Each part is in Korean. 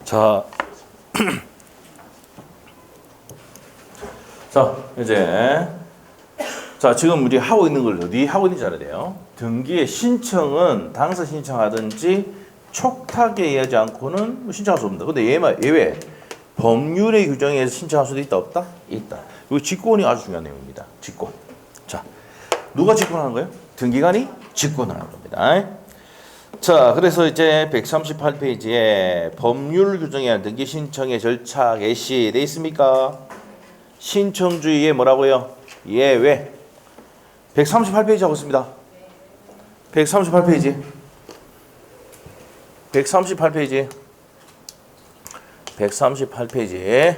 자, 자 이제 자 지금 우리 하고 있는 걸 어디 하고 있는지 알아야 돼요. 등기의 신청은 당사 신청하든지 촉탁에 의하지 않고는 뭐 신청할 수 없습니다. 근데 예외 법률의 규정에 의해서 신청할 수도 있다 없다? 있다. 이 직권이 아주 중요한 내용입니다. 직권. 자, 누가 직권하는 거예요? 등기관이 직권하는 겁니다. 자, 그래서 이제 138페이지에 법률 규정에 의한 등기 신청의 절차 개시 돼 있습니까? 신청주의에 뭐라고요? 예외. 138페이지 하고 있습니다. 138페이지. 138페이지. 138페이지.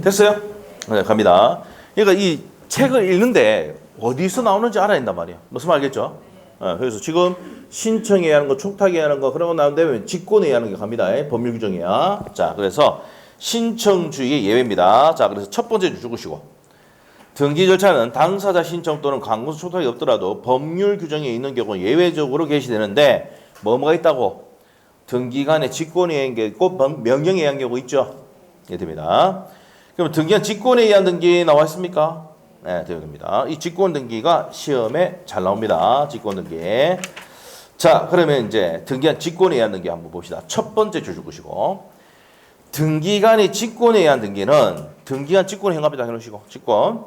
됐어요? 네, 갑니다. 그러니까 이 책을 읽는데 어디서 나오는지 알아야 된단 말이에요. 무슨 말 알겠죠? 그래서 지금 신청에 하는 거, 촉탁에 하는 거 그런 거 나오는데 직권에 하는 게 갑니다. 법률 규정이야. 자, 그래서 신청주의 예외입니다. 자, 그래서 첫 번째 적으시고 등기 절차는 당사자 신청 또는 광고서 촉탁이 없더라도 법률 규정에 있는 경우 예외적으로 개시되는데 뭐가 있다고? 등기간에 직권에 의한 게 있고 명령에 의한 경우 있죠. 예, 됩니다. 그럼 등기한 직권에 의한 등기 나와 있습니까? 네, 됩니다. 이 직권 등기가 시험에 잘 나옵니다. 직권 등기. 자, 그러면 이제 등기한 직권에 의한 등기 한번 봅시다. 첫 번째 줄 보시고 등기간의 직권에 의한 등기는 등기간 직권의 행합이다 해놓으시고 직권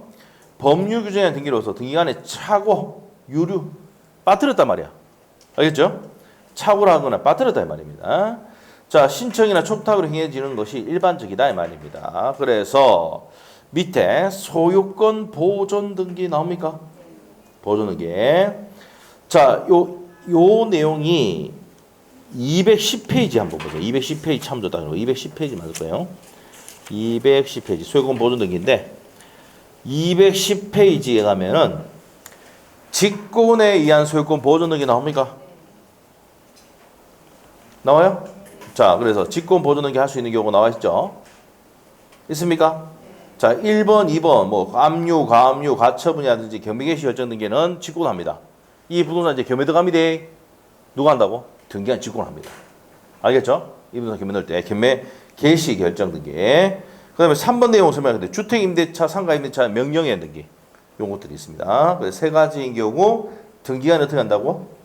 법률 규정에 의한 등기로서 등기간에 착오, 유류 빠뜨렸단 말이야. 알겠죠? 착오를 하거나 빠뜨렸다 이 말입니다. 자, 신청이나 촉탁으로 행해지는 것이 일반적이다 이 말입니다. 그래서 밑에 소유권 보존 등기 나옵니까? 보존 등기. 자, 요 내용이 210페이지 한번 보세요. 210페이지 참조다. 210페이지 맞을 거예요. 210페이지 소유권 보존 등기인데 210페이지에 가면은 직권에 의한 소유권 보존 등기 나옵니까? 나와요? 자, 그래서 직권 보존 등기 할 수 있는 경우 나와 있죠? 있습니까? 자, 1번, 2번, 뭐, 압류, 가압류, 가처분이라든지 경매개시 결정 등기는 직권합니다. 이 부동산 이제 경매 들어갑니다. 누가 한다고? 등기한 직권합니다. 알겠죠? 이 부동산 경매 넣을 때 경매 개시 결정 등기. 그 다음에 3번 내용 설명하는데 주택임대차, 상가임대차, 명령에 의한 등기. 요런 것들이 있습니다. 그래서 세 가지인 경우 등기관이 어떻게 한다고?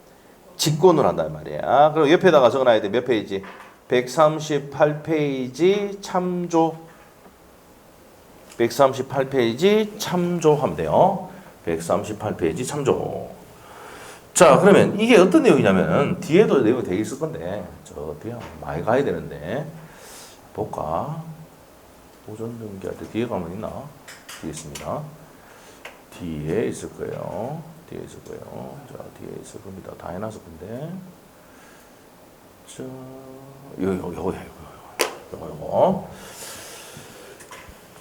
직권을 한단 말이야. 그리고 옆에다가 적어놔야 돼. 몇 페이지? 138페이지 참조. 138페이지 참조하면 돼요. 138페이지 참조. 자, 그러면 이게 어떤 내용이냐면 뒤에도 내용이 되게 있을 건데 저 뒤에 많이 가야 되는데 볼까? 보존 등기할 때 뒤에 가면 있나? 뒤에 있습니다. 뒤에 있을 거예요. 뒤에 있을 거예요. 자, 뒤에 있을 겁니다. 다 해놨을 건데. 자, 요거.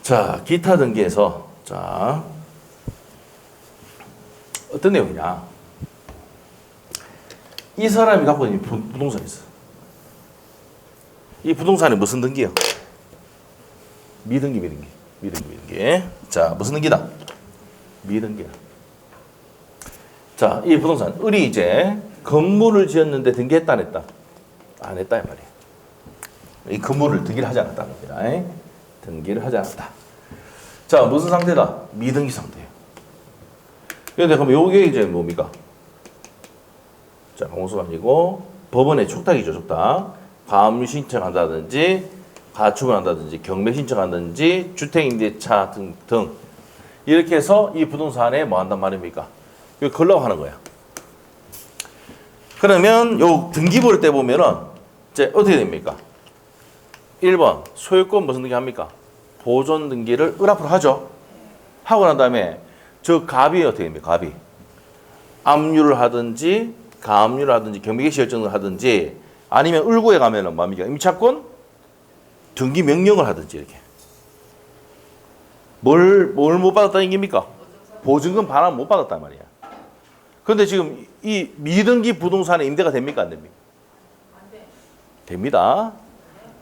자, 기타 등기에서 자 어떤 내용이냐? 이 사람이 갖고 있는 부동산이 있어. 이 부동산이 무슨 등기요? 미등기. 자, 무슨 등기다? 미등기야. 자, 이 부동산 을이 이제 건물을 지었는데 등기했다 안 했다? 안 했다 이 말이에요. 이 건물을 등기를 하지 않았다는 겁니다. 등기를 하지 않았다. 자, 무슨 상태다? 미등기 상태예요. 그런데 그럼 요게 이제 뭡니까? 자, 공소가 아니고 법원에 촉탁이죠, 촉탁. 가압류 신청한다든지 가처분한다든지 경매 신청한다든지 주택임대차 등 이렇게 해서 이 부동산에 뭐 한단 말입니까? 이거 걸라고 하는 거야. 그러면 요 등기부를 떼 보면은 이제 어떻게 됩니까? 1번 소유권 무슨 등기 합니까? 보존 등기를 을 앞으로 하죠. 하고 난 다음에 저 갑이 어떻게 됩니까? 갑이 압류를 하든지 가압류를 하든지 경매개시 결정을 하든지 아니면 을구에 가면은 뭡니까? 임차권 등기 명령을 하든지 이렇게 뭘 못 받았다는 얘기입니까? 보증금 반환 못 받았단 말이야. 그런데 지금 이 미등기 부동산에 임대가 됩니까? 안 됩니까? 됩니다.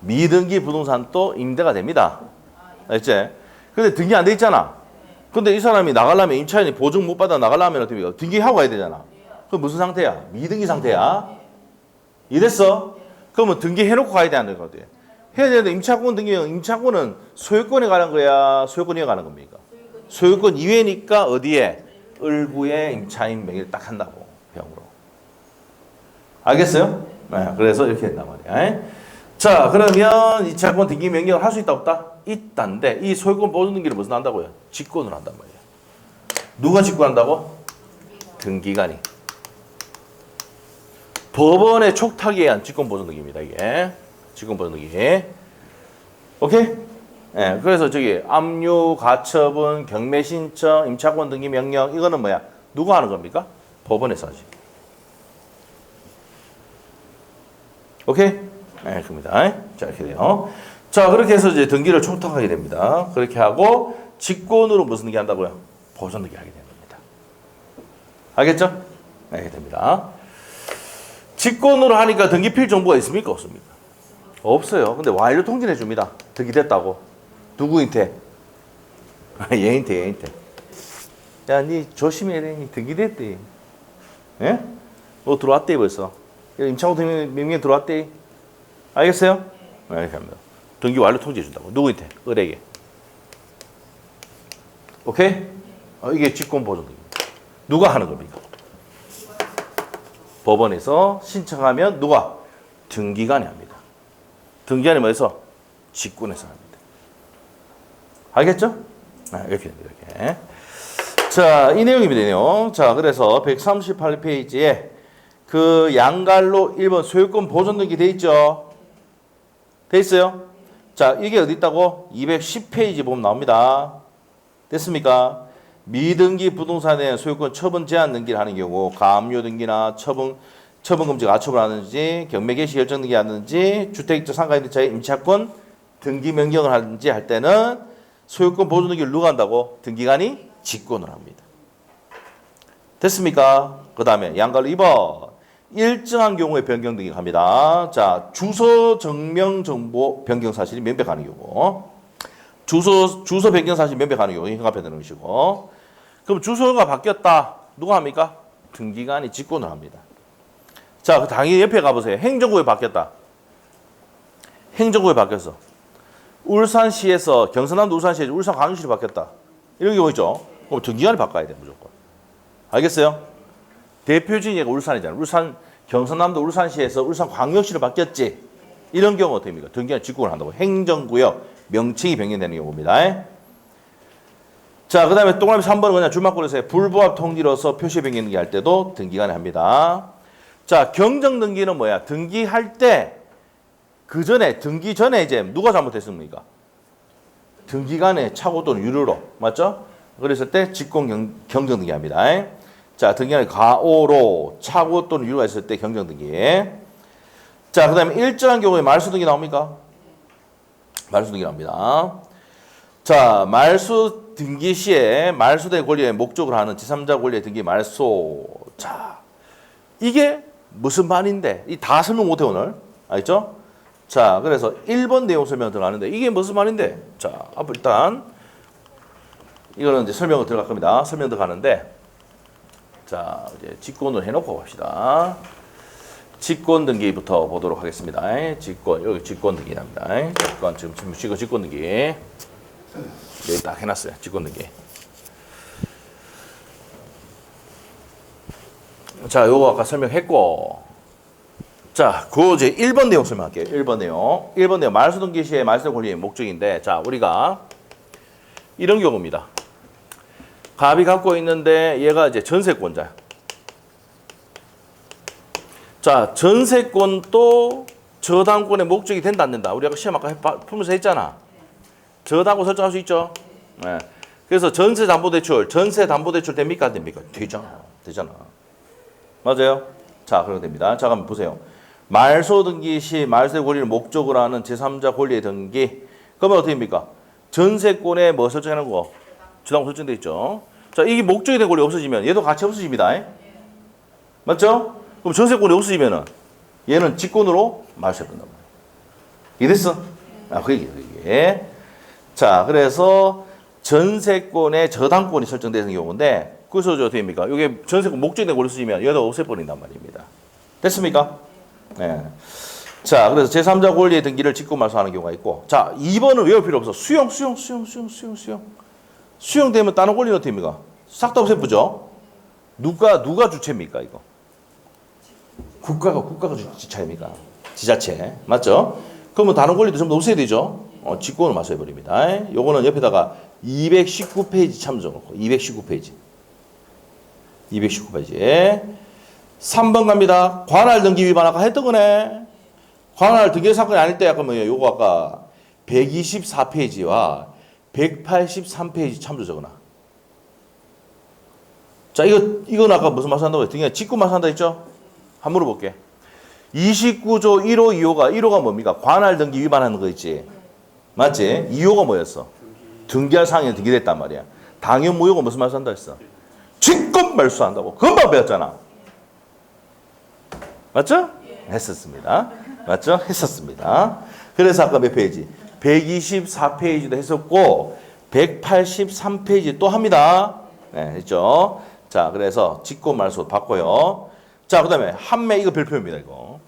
미등기 부동산도 임대가 됩니다. 알겠지? 근데 등기 안 돼 있잖아. 근데 이 사람이 나가려면 임차인이 보증 못 받아 나가려면 어떻게 해요? 등기하고 가야 되잖아. 그 무슨 상태야? 미등기 상태야. 이해됐어? 그러면 등기해놓고 가야 되는 거거든요. 해야 되는데 임차권 등기는 임차권은 소유권에 관한 거야, 소유권에 관한 겁니까? 소유권 이외니까 어디에? 을구에 임차인 명의를 딱 한다고 병으로. 알겠어요? 네, 그래서 이렇게 된단 말이야. 자, 그러면 임차권 등기 명령을 할 수 있다 없다? 있다인데 이 소유권 보존 등기를 무슨 한다고요? 직권으로 한단 말이야. 누가 직권한다고? 등기관이. 법원의 촉탁에 의한 직권 보존 등기입니다. 이게 직권 보존 등기. 오케이? 네, 그래서 저기 압류, 가처분, 경매 신청, 임차권 등기 명령 이거는 뭐야? 누가 하는 겁니까? 법원에서 하지. 오케이? 네, 그럽니다. 자, 이렇게 돼요. 자, 그렇게 해서 이제 등기를 촉탁하게 됩니다. 그렇게 하고 직권으로 무슨 등기 한다고요? 보존 등기 하게 되는 겁니다. 알겠죠? 네, 이렇게 됩니다. 직권으로 하니까 등기 필 정보가 있습니까? 없습니까? 없어요. 근데 완료 통지해 줍니다. 등기됐다고. 누구한테? 얘한테. 야, 니 조심해야 돼. 니 등기됐대. 예? 너 들어왔대 벌써. 임차권 명령 들어왔대. 알겠어요? 네, 이렇게 합니다. 등기 완료 통지해 준다고. 누구한테? 을에게. 오케이? 이게 직권 보존 등기입니다. 누가 하는 겁니까? 법원에서 신청하면 누가? 등기관이 합니다. 등기관이 뭐해서? 직권에서 합니다. 알겠죠? 이렇게 됩니다. 이렇게. 자, 이 내용입니다. 내용. 자, 그래서 138페이지에 그 양갈로 1번 소유권 보존 등기 돼 있죠? 돼 있어요? 자, 이게 어디 있다고? 210페이지 보면 나옵니다. 됐습니까? 미등기 부동산에 소유권 처분 제한 등기를 하는 경우 가압류 등기나 처분 금지 가처분을 하든지 경매 개시 결정 등기 하든지 주택 상가임대차의 임차권 등기 명령을 하든지 할 때는 소유권 보존 등기를 누가 한다고? 등기관이 직권을 합니다. 됐습니까? 그 다음에 양갈로 2번 일정한 경우에 변경 등기 합니다. 자, 주소 증명 정보 변경 사실이 명백하는 경우 주소 변경 사실 명백하는 경우 형합해 되는 것이고 그럼 주소가 바뀌었다. 누가 합니까? 등기관이 직권을 합니다. 자, 당연히 옆에 가보세요. 행정구에 바뀌었다. 행정구에 바뀌었어. 울산시에서 경상남도 울산시에서 울산광역시로 바뀌었다. 이런 경우 있죠. 그럼 등기관이 바꿔야 돼 무조건. 알겠어요? 대표지역이 울산이잖아. 경상남도 울산시에서 울산광역시로 바뀌었지. 이런 경우 어떻게 됩니까? 등기관이 직권을 한다고. 행정구역 명칭이 변경되는 경우입니다. 자, 그 다음에 동그라미 3번은 그냥 줄막구에서 불부합 통지로서 표시 변경 등기 할 때도 등기관이 합니다. 자, 경정 등기는 뭐야? 등기할 때 그 전에 등기 전에 이제 누가 잘못했습니까? 등기관의 착오 또는 유료로 맞죠? 그랬을 때 직권 경정 등기 합니다. 자, 등기관의 과오로 착오 또는 유료가 있을 때 경정 등기. 자, 그 다음에 일정한 경우에 말소 등기 나옵니까? 말소 등기 나옵니다. 자, 말소 등기 시에 말소된 권리의 목적으로 하는 제3자 권리의 등기 말소. 자, 이게 무슨 말인데? 이 다 설명 못해 오늘. 알겠죠? 자, 그래서 1번 내용 설명 들어가는데 이게 무슨 말인데? 자, 앞으로 일단 이거는 이제 설명을 들어갈 겁니다. 설명 들어가는데 자, 이제 직권을 해놓고 갑시다. 직권 등기부터 보도록 하겠습니다. 직권, 여기 직권 등기 납니다. 지금 직권 등기. 여기 딱 해놨어요. 직권 등기. 자, 요거 아까 설명했고. 자, 그 이제 1번 내용 설명할게요. 1번 내용 말소 등기 시에 말소 권리의 목적인데, 자, 우리가 이런 경우입니다. 갑이 갖고 있는데 얘가 이제 전세권자야. 자, 전세권도 저당권의 목적이 된다 안 된다. 우리 아까 시험 아까 풀면서 했잖아. 저당권 설정할 수 있죠. 네. 그래서 전세담보대출 됩니까 안 됩니까? 되잖아. 맞아요? 자, 그렇게 됩니다. 자, 한번 보세요. 말소 등기 시 말소의 권리를 목적으로 하는 제3자 권리의 등기. 그러면 어떻게 됩니까? 전세권에 뭐 설정하는 거? 저당권 설정되어 있죠. 자, 이게 목적이 된 권리 없어지면 얘도 같이 없어집니다. 맞죠? 그럼 전세권이 없어지면은 얘는 직권으로 말소해본단 말이야. 이해됐어? 그 얘기예요, 이게. 자, 그래서 전세권에 저당권이 설정되는 경우인데, 그래서 어떻게 됩니까? 이게 전세권 목적이 된 권리 없어지면 얘도 없애버린단 말입니다. 됐습니까? 네. 자, 그래서 제3자 권리의 등기를 직권 말소하는 경우가 있고, 자, 2번은 외울 필요 없어. 수용. 수용되면 다른 권리는 어떻게 됩니까? 싹 다 없애쁘죠? 누가 주체입니까, 이거? 국가가 주체입니까? 지자체. 맞죠? 그러면 다른 권리도 전부 없애야 되죠? 직권을 말소해버립니다. 요거는 옆에다가 219페이지 참조해놓고, 219페이지. 219페이지. 3번 갑니다. 관할 등기 위반 아까 했던 거네. 관할 등기 사건이 아닐 때 약간 뭐예요? 요거 아까 124페이지와 183페이지 참조 적어놔. 자, 이건 아까 무슨 말씀 한다고 했더니 직권 말소한다 했죠? 한번 물어볼게. 29조 1호, 2호가 1호가 뭡니까? 관할 등기 위반하는 거 있지? 맞지? 2호가 뭐였어? 등기할 상황에 등기됐단 말이야. 당연 무효가 무슨 말소한다 했어? 직권 말소한다고. 금방 배웠잖아. 맞죠? 했었습니다. 맞죠? 했었습니다. 그래서 아까 몇 페이지? 124페이지도 했었고 183페이지 또 합니다. 네, 했죠? 자, 그래서 직권 말소 받고요. 자, 그다음에 환매 이거 별표입니다, 이거.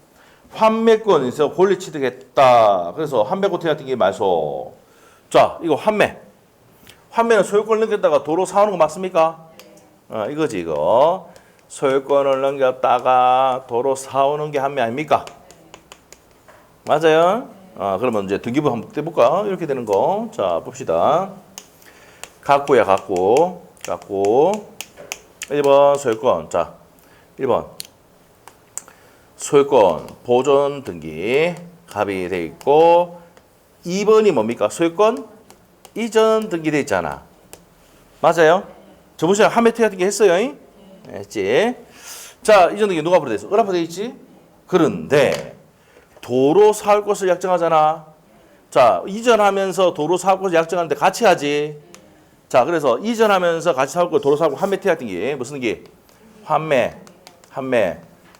환매권에서 권리 취득했다. 그래서 환매권 같은 게 말소. 자, 이거 환매. 환매는 소유권을 넘겼다가 도로 사오는 거 맞습니까? 이거지, 이거. 소유권을 넘겼다가 도로 사오는 게 환매 아닙니까? 맞아요? 그러면 이제 등기부 한번 떼볼까? 이렇게 되는 거. 자, 봅시다. 갖고야, 갖고. 1번 소유권. 자, 1번. 소유권 보존 등기 갑이 돼 있고 2번이 뭡니까? 소유권 이전 등기 돼 있잖아. 맞아요? 저번 시간에 함매트 같은 게 했어요. 했지? 자, 이전 등기 누가 앞으로 돼 있어? 을 앞으로 돼 있지? 그런데 도로 사올 것을 약정하잖아. 자, 이전하면서 도로 사올 것을 약정하는데 같이 하지. 자, 그래서 이전하면서 같이 사올 거 도로 사고 환매 특약 등기 무슨 등기? 환매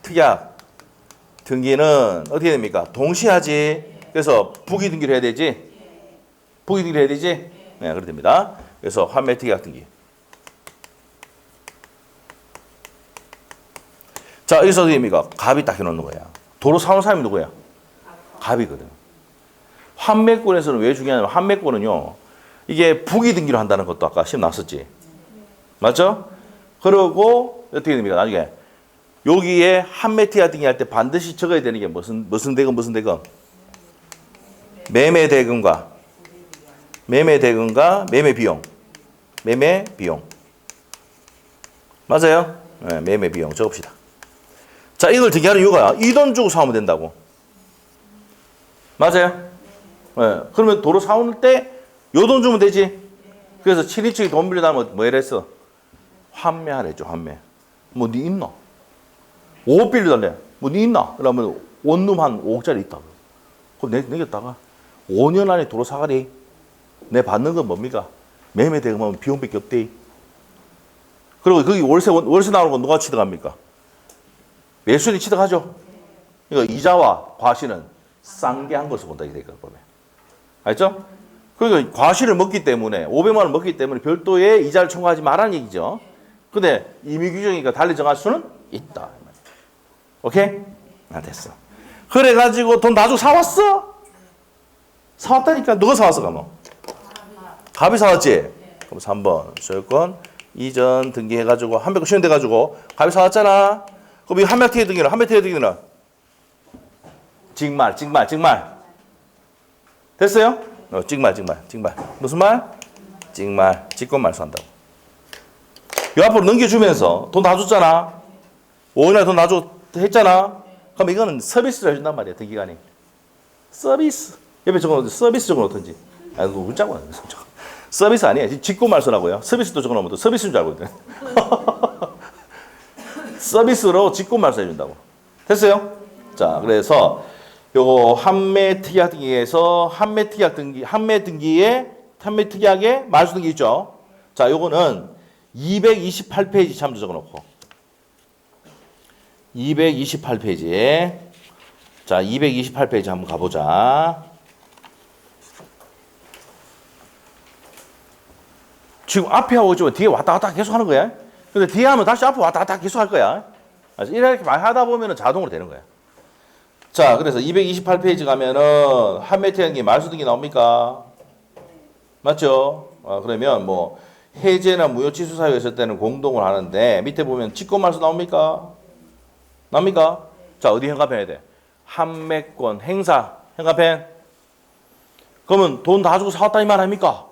특약 등기는 어떻게 됩니까? 동시에 하지. 그래서 부기 등기를 해야 되지. 부기 등기를 해야 되지. 네, 그렇게 됩니다. 그래서 환매 특약 등기. 자, 여기서 어떻게 됩니까? 갑이 딱 해놓는 거야. 도로 사오는 사람이 누구야? 갑이거든. 환매권에서는 왜 중요하냐면 환매권은요. 이게 부기 등기로 한다는 것도 아까 시험 나왔었지. 맞죠? 그리고 어떻게 됩니까? 나중에 여기에 환매특약 등기 할 때 반드시 적어야 되는 게 무슨 대금 매매 대금과 매매 비용. 맞아요? 네, 매매 비용 적읍시다. 자, 이걸 등기하는 이유가 이 돈 주고 사오면 된다고. 맞아요? 네, 그러면 도로 사오는 때 요 돈 주면 되지. 그래서 7인칭이 돈 빌려달라면 뭐 이랬어? 환매하랬죠, 환매. 뭐 니 있나? 5억 빌려달래. 뭐 니 있나? 그러면 원룸 한 5억짜리 있다. 그럼 내겠다가 5년 안에 도로 사가리. 내 받는 건 뭡니까? 매매 대금하면 비용밖에 없대. 그리고 거기 월세 나오는 건 누가 취득합니까? 매수인이 취득하죠. 그러니까 이자와 과실은 쌍계한 것을 본다 이게 될까 보면. 알죠? 그러니까 과실을 먹기 때문에 500만 원 먹기 때문에 별도의 이자를 청구하지 말라는 얘기죠. 근데 임의 규정이니까 달리 정할 수는 있다. 오케이? 됐어. 그래가지고 돈 다 주고 사왔어? 사왔다니까. 누가 사왔어, 그럼? 갑이 사왔지? 그럼 3번 소유권 이전 등기해가지고 한백권 시행돼가지고 갑이 사왔잖아. 그럼 이 한매특약 등기는 직말. 됐어요? 직말. 무슨 말? 직말. 직권 말소한다고. 요 앞으로 넘겨주면서 돈 다 줬잖아. 5년에 돈 다 줘 했잖아. 그럼 이거는 서비스를 해준단 말이야, 등기관이. 서비스. 옆에 적어놓은 서비스 적어놓던지. 너 문자고 서비스 아니야. 직권 말소라고요. 서비스도 적어놓으면 또 서비스인 줄 알거든. 서비스로 직권 말소 해준다고. 됐어요? 자, 그래서 요거 환매 특약 등기에서 환매 특약에 말소 등기 있죠. 자, 요거는 228페이지 참조 적어놓고 228페이지. 자, 228페이지 한번 가보자. 지금 앞에 하고 있지만 뒤에 왔다 갔다 계속 하는 거야. 근데 뒤에 하면 다시 앞에 왔다 갔다 계속 할 거야. 이렇게 많이 하다 보면 자동으로 되는 거야. 자, 그래서 228페이지 가면은 한매태양기 말소등기 나옵니까? 맞죠? 그러면 뭐 해제나 무효취소 사유가 있을 때는 공동을 하는데 밑에 보면 직권말소 나옵니까? 나옵니까? 자, 어디 현관펜 해야 돼? 한매권 행사 현관펜. 그러면 돈 다 주고 사왔다 이 말 아닙니까?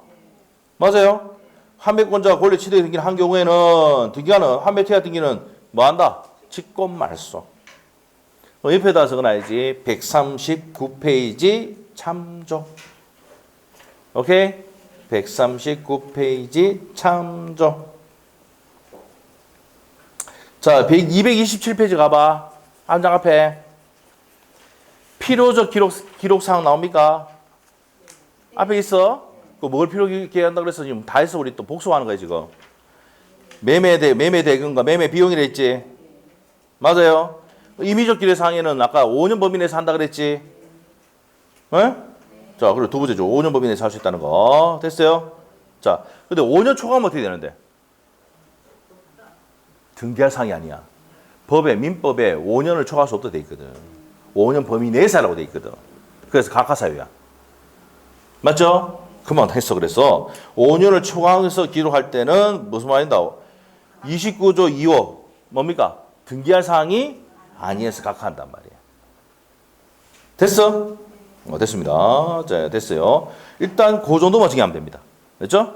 맞아요? 한매권자가 권리 취득에 등기를 한 경우에는 등기하는 한매태양 등기는 뭐 한다? 직권말소. 옆에다 적어놔야지. 139페이지 참조. 오케이? 139페이지 참조. 자, 227페이지 가봐. 한 장 앞에. 필요적 기록사항 나옵니까? 앞에 있어? 그 뭘 필요하게 한다고 그래서 지금 다 했어. 우리 또 복수하는 거야, 지금. 매매 대금과 매매 비용이라 했지. 맞아요? 임의적 기록사항에는 아까 5년 범위 내에서 한다 그랬지. 예? 자, 그리고 두 번째죠. 5년 범위 내에서 할 수 있다는 거. 됐어요? 자, 근데 5년 초과하면 어떻게 되는데? 등기할 사항이 아니야. 법에, 민법에 5년을 초과할 수 없도록 돼 있거든. 5년 범위 내에서 하라고 돼 있거든. 그래서 각하사유야. 맞죠? 그만 했어. 그래서 5년을 초과해서 기록할 때는 무슨 말인다? 29조 2호 뭡니까? 등기할 사항이 아니어서 각하한단 말이야. 됐어? 됐습니다. 자, 됐어요. 일단 그 정도만 정리하면 됩니다. 됐죠?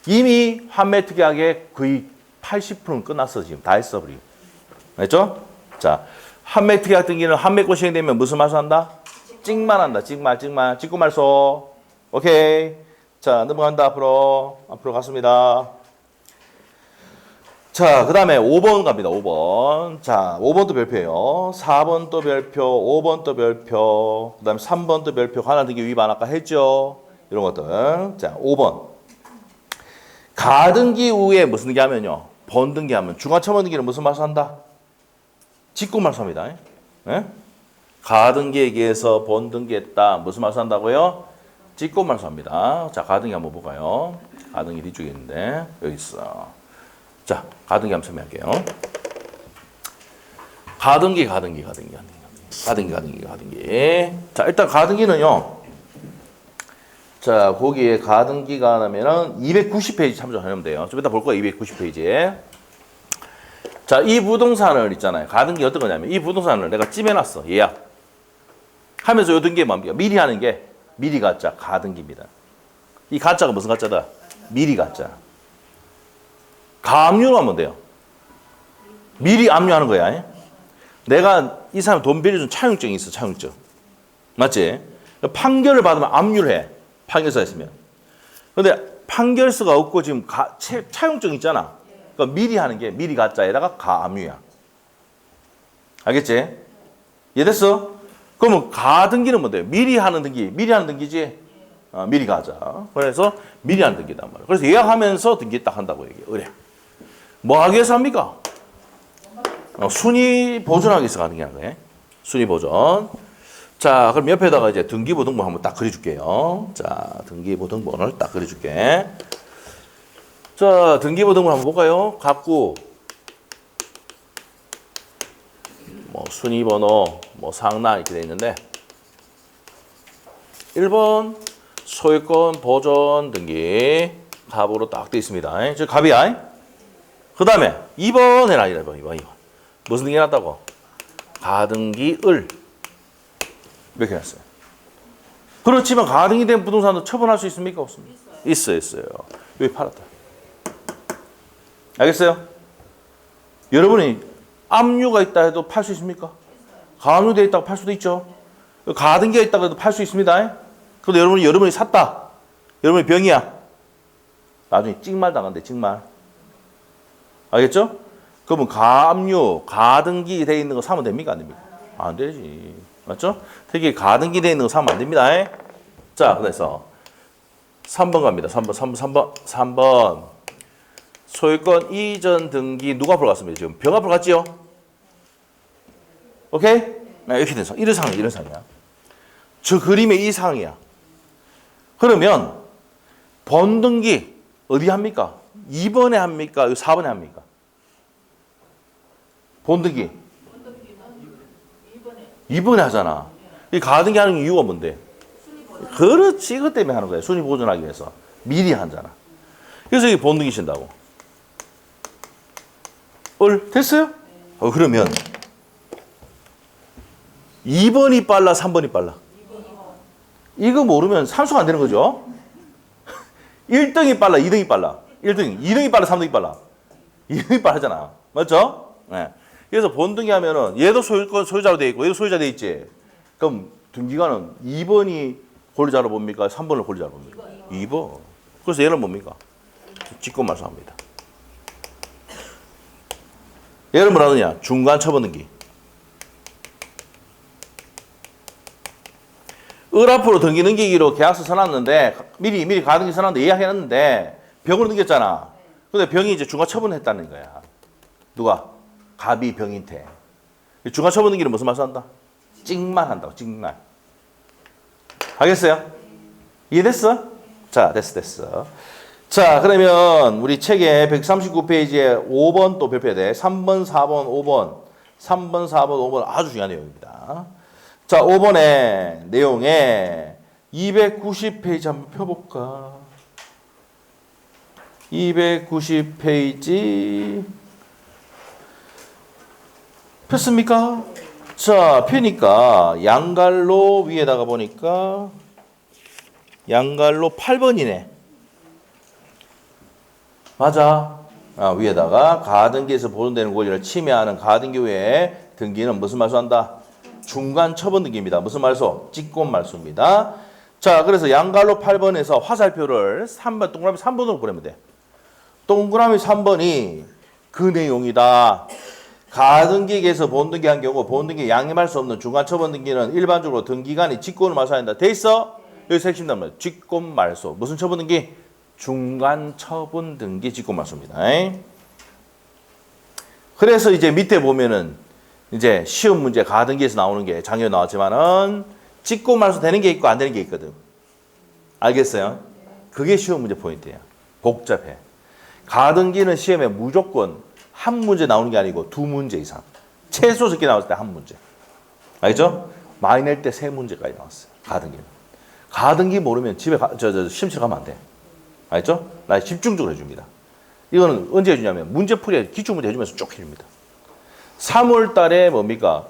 이미 환매특약의 거의 80%는 끝났어. 지금 다 했어. 우리. 됐죠? 자, 환매특약 등기는 환매권 시행되면 무슨 말소 한다? 찍말 한다. 찍말. 직권말소. 오케이. 자, 넘어간다. 앞으로 갔습니다. 자, 그 다음에 5번 갑니다. 5번. 자, 5번도 별표예요. 4번도 별표, 5번도 별표, 그 다음에 3번도 별표, 관할등기 위반 아까 했죠? 이런 것들. 자, 5번. 가등기 후에 무슨 등기 하면요? 번등기 하면. 중과처분 등기는 무슨 말소 한다? 직권말소입니다. 예? 가등기에 의해서 번등기 했다. 무슨 말소 한다고요? 직권말소합니다. 자, 가등기 한번 볼까요? 가등기 뒤쪽에 있는데, 여기 있어. 자, 가등기 한번 설명할게요. 가등기. 자, 일단 가등기는요. 자, 거기에 가등기가 하면은 290페이지 참조하면 돼요. 좀 이따 볼 거예요. 290페이지에. 자, 이 부동산을 있잖아요. 가등기 어떤 거냐면 이 부동산을 내가 찜해놨어. 예약. 하면서 요 등기에 뭡니까? 미리 하는 게 미리 가짜 가등기입니다. 이 가짜가 무슨 가짜다? 미리 가짜. 가압류로 하면 돼요. 미리 압류하는 거야. 내가 이 사람 돈 빌려준 차용증이 있어. 차용증. 맞지? 판결을 받으면 압류를 해. 판결서가 있으면. 근데 판결서가 없고 지금 차용증 있잖아. 그러니까 미리 하는 게 미리 가짜에다가 가압류야. 알겠지? 이해됐어? 그러면 가등기는 뭔데요? 미리 하는 등기지? 미리 가자. 그래서 미리 하는 등기단 말이야. 그래서 예약하면서 등기 딱 한다고 얘기해. 그래. 뭐 하기 위해서 합니까? 순위 보존하기 위해서 가는 게 아니에요. 순위 보존. 자, 그럼 옆에다가 이제 등기부등본 한번 딱 그려줄게요. 자, 등기부등본을 딱 그려줄게. 자, 등기부등본 한번 볼까요? 갑구, 뭐 순위번호, 뭐 상나 이렇게 돼 있는데 1번 소유권 보존 등기 갑으로 딱 돼 있습니다. 저 갑이야. 그 다음에 2번 해라. 2번. 무슨 등기 해놨다고? 가등기 을. 이렇게 해놨어요. 그렇지만 가등기 된 부동산도 처분할 수 있습니까? 없습니까? 있어요. 여기 팔았다. 알겠어요? 여러분이 압류가 있다 해도 팔 수 있습니까? 가압류되어 있다고 팔 수도 있죠. 가등기가 있다고 해도 팔 수 있습니다. 그런데 여러분이 샀다. 여러분이 병이야. 나중에 찍말 당한대. 찍말. 알겠죠? 그러면 가압류, 가등기 되어 있는 거 사면 됩니까? 안 됩니까? 안 되지. 맞죠? 특히 가등기 되어 있는 거 사면 안 됩니다. 자, 그래서 3번 갑니다. 3번. 소유권 이전 등기 누가 앞으로 갔습니다? 지금 병 앞으로 갔지요? 오케이? 네, 이렇게 된 상황. 이런 상황이야. 저 그림의 이 상황이야. 그러면 번등기 어디 합니까? 2번에 합니까? 4번에 합니까? 본등기. 2번에 하잖아. 이 가등기 하는 이유가 뭔데? 그렇지. 이것 때문에 하는 거야. 순위 보존하기 위해서. 미리 하잖아. 그래서 이게 본등기 신다고. 됐어요? 그러면 2번이 빨라, 3번이 빨라? 이거 모르면 산수가 안 되는 거죠? 1등이 빨라, 2등이 빨라? 2등이 빨라, 3등이 빨라? 2등이 빠르잖아. 맞죠? 네. 그래서 본등기 하면은 얘도 소유자로 돼 있고 얘도 소유자 돼 있지. 그럼 등기관은 2번이 권리자로 봅니까? 3번을 권리자로 봅니까? 2번. 그래서 얘는 뭡니까? 직권말소합니다. 얘는 뭐라 하느냐? 중간 처분 등기. 을 앞으로 등기 넘기기로 계약서 써놨는데 미리 가등기 써놨는데 예약해놨는데 병으로 넘겼잖아. 근데 병이 이제 중간 처분했다는 거야. 누가? 갑이 병인테. 중간 처분 등기는 무슨 말씀 한다? 찍만 한다고. 찍만. 알겠어요? 이해됐어? 자, 됐어. 자, 그러면 우리 책에 139페이지에 5번 또 별표해야 돼. 3번, 4번, 5번. 3번, 4번, 5번 아주 중요한 내용입니다. 자, 5번의 내용에 290페이지 한번 펴볼까? 290페이지 폈습니까? 자, 펴니까 양갈로 위에다가 보니까 양갈로 8번이네. 맞아. 위에다가 가등기에서 보존되는 권리를 침해하는 가등기 외에 등기는 무슨 말소한다? 중간 처분 등기입니다. 무슨 말소? 직권 말소입니다. 자, 그래서 양갈로 8번에서 화살표를 3번, 동그라미 3번으로 보내면 돼. 동그라미 3번이 그 내용이다. 가등기에서 본등기한 경우 본등기 양해할 수 없는 중간 처분 등기는 일반적으로 등기관이 직권을 말소한다. 돼 있어? 여기서 핵심 단말 직권 말소. 무슨 처분 등기? 중간 처분 등기 직권 말소입니다. 그래서 이제 밑에 보면은 이제 시험 문제 가등기에서 나오는 게 작년에 나왔지만은 직권 말소 되는 게 있고 안 되는 게 있거든. 알겠어요? 그게 시험 문제 포인트야. 복잡해. 가등기는 시험에 무조건 한 문제 나오는 게 아니고 두 문제 이상. 최소 적게 나왔을 때 한 문제. 알겠죠? 많이 낼 때 세 문제까지 나왔어요. 가등기는. 가등기 모르면 집에 시험 치러 가면 안 돼. 알겠죠? 나 집중적으로 해줍니다. 이거는 언제 해주냐면 문제풀이에 기출문제 해주면서 쭉 해줍니다. 3월 달에 뭡니까?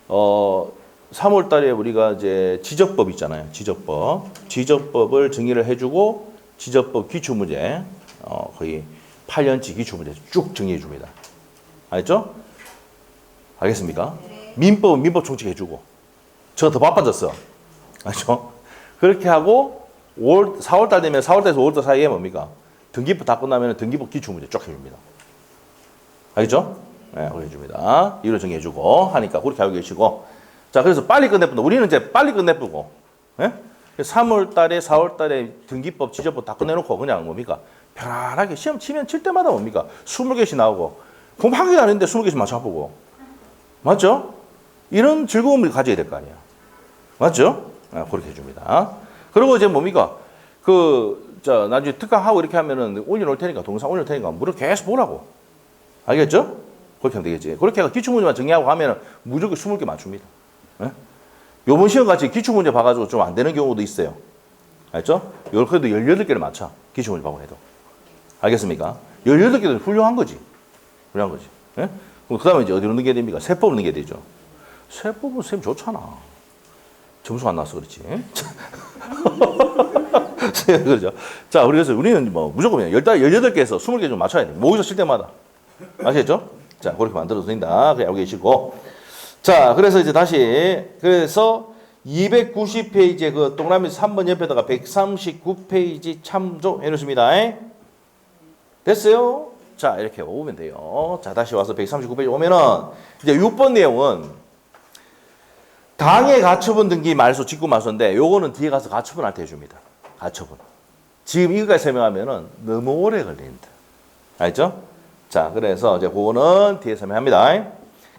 3월 달에 우리가 이제 지적법 있잖아요. 지적법을 정리를 해주고 지적법 기출문제 거의 8년치 기출문제 쭉 정리해 줍니다. 알겠죠? 알겠습니까? 민법은 민법 총칙 해주고 저 더 바빠졌어. 알죠? 그렇게 하고 4월달 되면 4월달에서 5월달 사이에 뭡니까? 등기법 다 끝나면 등기법 기출문제 쭉 해줍니다. 알겠죠? 네, 그렇게 해줍니다. 이걸 정리해주고 하니까 그렇게 하고 계시고. 자, 그래서 빨리 끝내뿐다. 우리는 이제 빨리 끝내쁘고. 예? 3월달에 4월달에 등기법, 지적법 다 끝내놓고 그냥 뭡니까? 편안하게 시험 치면 칠 때마다 뭡니까? 20개씩 나오고 공부 한 개도 안 했는데 20개씩 맞춰보고. 맞죠? 이런 즐거움을 가져야 될 거 아니야. 맞죠? 네, 그렇게 해줍니다. 그리고 이제 뭡니까? 나중에 특강하고 이렇게 하면은 올려놓을 테니까, 동영상 올려놓을 테니까 물을 계속 보라고. 알겠죠? 그렇게 하면 되겠지. 그렇게 해서 기출문제만 정리하고 하면은 무조건 20개 맞춥니다. 예? 요번 시험 같이 기출문제 봐가지고 좀 안 되는 경우도 있어요. 알죠? 그래도 18개를 맞춰. 기출문제 봐고 해도. 알겠습니까? 18개도 훌륭한 거지. 훌륭한 거지. 예? 그럼 그 다음에 이제 어디로 넘겨야 됩니까? 세법을 넘겨야 되죠. 세법은 쌤 좋잖아. 점수가 안 나와서 그렇지. 그렇죠. 자, 그래서 우리는 뭐 무조건 18개에서 20개 좀 맞춰야 돼. 모의고사 칠 때마다. 아시겠죠? 자, 그렇게 만들어도 된다. 그냥 알고 계시고. 자, 그래서 이제 다시, 그래서 290페이지에 그 동그라미 3번 옆에다가 139페이지 참조해 놓습니다. 됐어요? 자, 이렇게 오면 돼요. 자, 다시 와서 139페이지 오면은 이제 6번 내용은 당해 가처분 등기 말소, 직구 말소인데 요거는 뒤에 가서 가처분 할 때 해줍니다. 가처분. 지금 이거까지 설명하면은 너무 오래 걸린다. 알죠? 자, 그래서 이제 그거는 뒤에 설명합니다.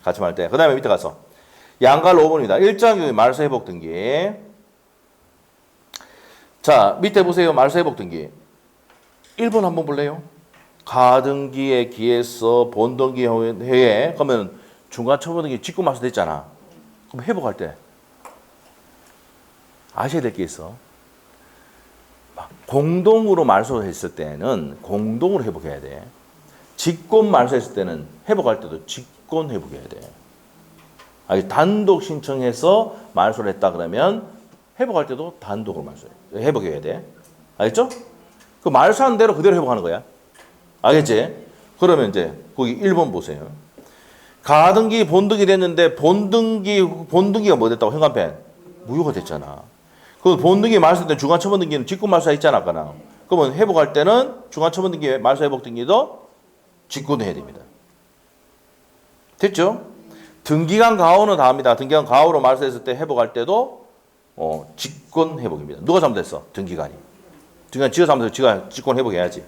가처분할 때. 그 다음에 밑에 가서 양갈 5번입니다. 일장경위 말소 회복 등기. 자, 밑에 보세요. 말소 회복 등기. 1번 한번 볼래요? 가등기에 기해서 본등기 회에 그러면 중간 처분 등기 직구 말소 됐잖아. 그럼 회복할 때 아셔야 될 게 있어. 공동으로 말소했을 때는 공동으로 회복해야 돼. 직권 말소했을 때는 회복할 때도 직권 회복해야 돼. 아니, 단독 신청해서 말소를 했다 그러면 회복할 때도 단독으로 회복해야 돼. 알겠죠? 그 말소한 대로 그대로 회복하는 거야. 알겠지? 그러면 이제 거기 1번 보세요. 가등기 본등기 됐는데 본등기가 뭐 됐다고? 현관펜 무효가 됐잖아. 그 본등기 말소할 때 중간처분 등기는 직권 말소가 있잖아, 아까는. 그러면 회복할 때는 중간처분 등기 말소 회복 등기도 직권해야 됩니다. 됐죠? 등기간 가호는 다 합니다. 등기간 가호로 말소했을 때 회복할 때도 직권 회복입니다. 누가 잘못했어? 등기간이. 등기간 지가 잘못해서 지가 직권 회복해야지.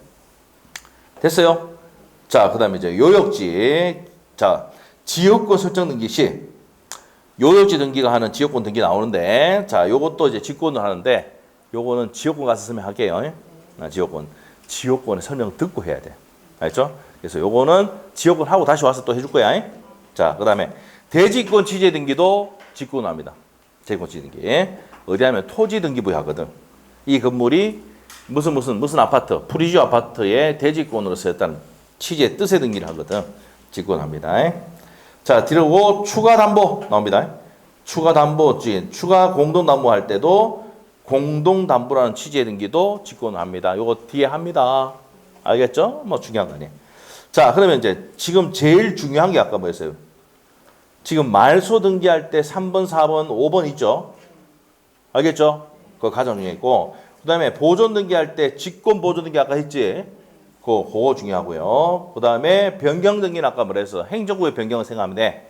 됐어요? 자, 그 다음에 이제 요역지. 자, 지역권 설정 등기 시 요역지 등기가 하는 지역권 등기 나오는데, 자, 요것도 이제 직권을 하는데, 요거는 지역권 가서 설명할게요. 지역권의 설명 듣고 해야 돼. 알죠? 그래서 요거는 지역권 하고 다시 와서 또 해줄 거야. 자, 그 다음에 대지권 취재 등기도 직권을 합니다. 대지권 취재 등기. 어디 하면 토지 등기부에 하거든. 이 건물이 무슨 아파트, 프리지오 아파트의 대지권으로 쓰였다는 취지의 뜻의 등기를 하거든. 직권합니다. 자, 뒤로 추가 담보 나옵니다. 추가 담보, 추가 공동 담보할 때도 공동 담보라는 취지의 등기도 직권합니다. 요거 뒤에 합니다. 알겠죠? 뭐 중요한 거 아니에요. 자, 그러면 이제 지금 제일 중요한 게 아까 뭐였어요? 지금 말소 등기할 때 3번, 4번, 5번 있죠? 알겠죠? 그거 가장 중요했고, 그 다음에 보존 등기할 때 직권 보존 등기 아까 했지? 그거 중요하고요. 그 다음에 변경 등기는 아까 뭐랬어? 행정구역 변경을 생각하면 돼.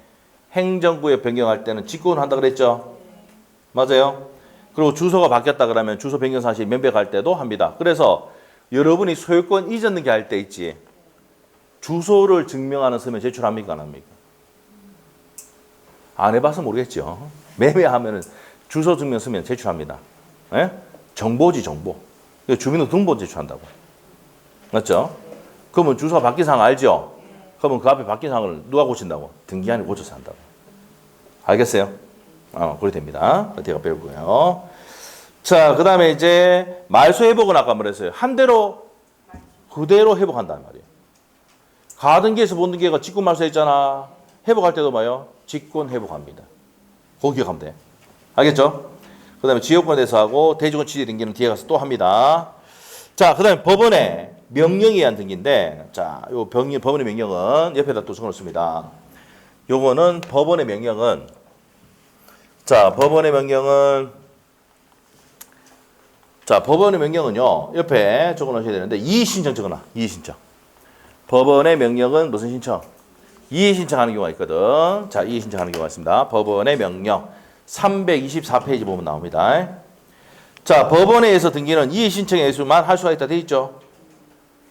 행정구역 변경할 때는 직권을 한다 그랬죠? 맞아요? 그리고 주소가 바뀌었다 그러면 주소 변경 사실 면백할 때도 합니다. 그래서 여러분이 소유권 이전 등기 할 때 있지? 주소를 증명하는 서면 제출합니까? 안 합니까? 안 해봐서 모르겠죠. 매매하면은 주소 증명 서면 제출합니다. 예? 정보지, 정보. 주민등록번호 제출한다고. 맞죠? 그러면 주소가 바뀐 상황 알죠? 그러면 그 앞에 바뀐 상황을 누가 고친다고? 등기한이 고쳐서 한다고. 알겠어요? 그래 됩니다. 제가 배우고요. 자, 그 다음에 이제 말소 회복은 아까 뭐랬어요? 한 대로 그대로 회복한단 말이에요. 가등기에서 본등기가 직권 말소했잖아. 회복할 때도 뭐예요? 직권 회복합니다. 거기 기억하면 돼. 알겠죠? 그 다음에 지역권에 대해서 하고 대지권 취재 등기는 뒤에 가서 또 합니다. 자, 그 다음에 법원의 명령에 의한 등기인데, 자, 요 법원의 명령은 옆에다 또 적어놓습니다. 요거는 법원의 명령은, 자, 법원의 명령은요, 옆에 적어놓으셔야 되는데, 이의신청 적어놔, 이의신청. 법원의 명령은 무슨 신청? 이의신청하는 경우가 있거든. 자, 이의신청하는 경우가 있습니다. 법원의 명령 324페이지 보면 나옵니다. 자, 법원에 의해서 등기는 이의신청의 수만 할 수가 있다 돼 있죠?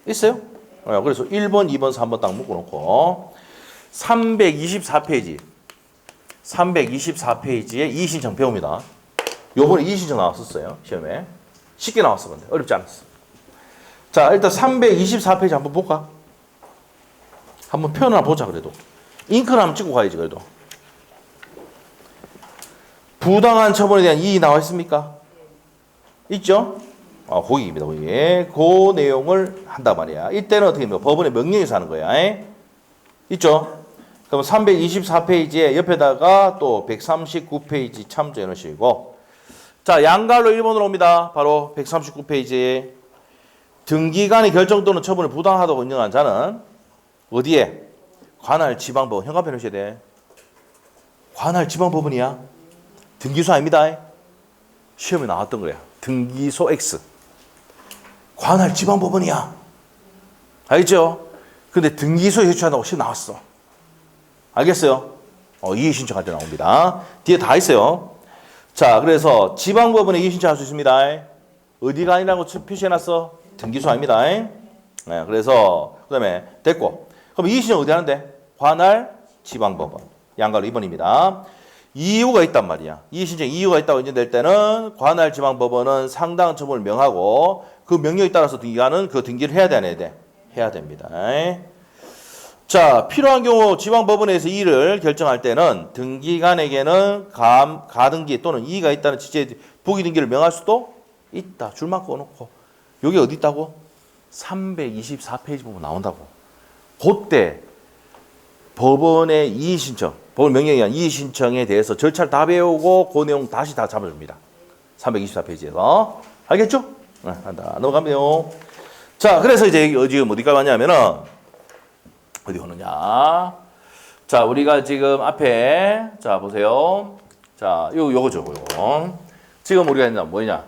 있어요? 그래서 1번, 2번, 3번 딱 묶어놓고 324페이지에 이의신청 배웁니다. 요번에 이의신청 나왔었어요. 시험에. 쉽게 나왔어. 근데 어렵지 않았어. 자, 일단 324페이지 한번 볼까? 한번 표현을 보자. 그래도 잉크를 한번 찍고 가야지. 그래도 부당한 처분에 대한 이의 나와 있습니까? 있죠? 거기입니다. 거기. 그 내용을 한단 말이야. 이때는 어떻게 합니까? 법원의 명령에서 하는 거야. 있죠? 그럼 324페이지에 옆에다가 또 139페이지 참조해 놓으시고, 자, 양갈로 1번으로 옵니다. 바로 139페이지. 등기관의 결정 또는 처분을 부당하다고 인정한 자는 어디에? 관할 지방법원. 현관펜 넣으셔야 돼. 관할 지방법원이야. 등기소 아닙니다. 시험에 나왔던 거야. 등기소 X. 관할 지방법원이야. 알겠죠? 근데 등기소에 제출한다고 시험 나왔어. 알겠어요? 이의신청할 때 나옵니다. 뒤에 다 있어요. 자, 그래서 지방법원에 이의신청할 수 있습니다. 어디가 아니라고 표시해놨어? 등기소 아닙니다. 네, 그래서 그 다음에 됐고. 그럼 이의신청 어디 하는데? 관할 지방법원. 양가로 2번입니다. 이유가 있단 말이야. 이의신청 이유가 있다고 인정될 때는 관할 지방법원은 상당한 처분을 명하고 그 명령에 따라서 등기하는 그 등기를 해야 돼, 안 해야 돼? 해야 됩니다. 자, 필요한 경우 지방법원에서 이의를 결정할 때는 등기관에게는 가등기 또는 이의가 있다는 취지의 부기등기를 명할 수도 있다. 줄만 꺼놓고. 여기 어디 있다고? 324페이지 보면 나온다고. 그때 법원의 이의 신청, 법원 명령에 의한 이의 신청에 대해서 절차를 다 배우고 그 내용 다시 다 잡아줍니다. 324페이지에서. 알겠죠? 네, 한다. 넘어가면 자, 그래서 이제 지금 어디까지 왔냐면은 어디 오느냐? 자, 우리가 지금 앞에 자 보세요. 자, 요거죠, 요거. 지금 우리가 이제 뭐냐?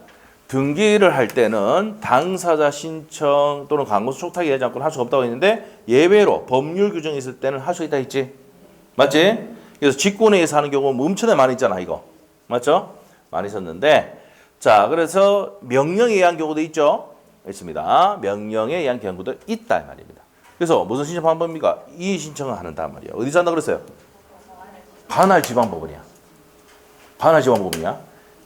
등기를 할 때는 당사자 신청 또는 관공서 촉탁이 하지 않고는 할 수가 없다고 했는데 예외로 법률 규정이 있을 때는 할 수 있다 했지? 맞지? 그래서 직권에 의해서 하는 경우는 엄청나게 많이 있잖아, 이거. 맞죠? 많이 있었는데 자, 그래서 명령에 의한 경우도 있죠? 있습니다. 명령에 의한 경우도 있다 이 말입니다. 그래서 무슨 신청 방법입니까? 이의 신청을 하는단 말이야. 어디서 한다 그랬어요? 관할 지방법원이야. 관할 지방법원이야.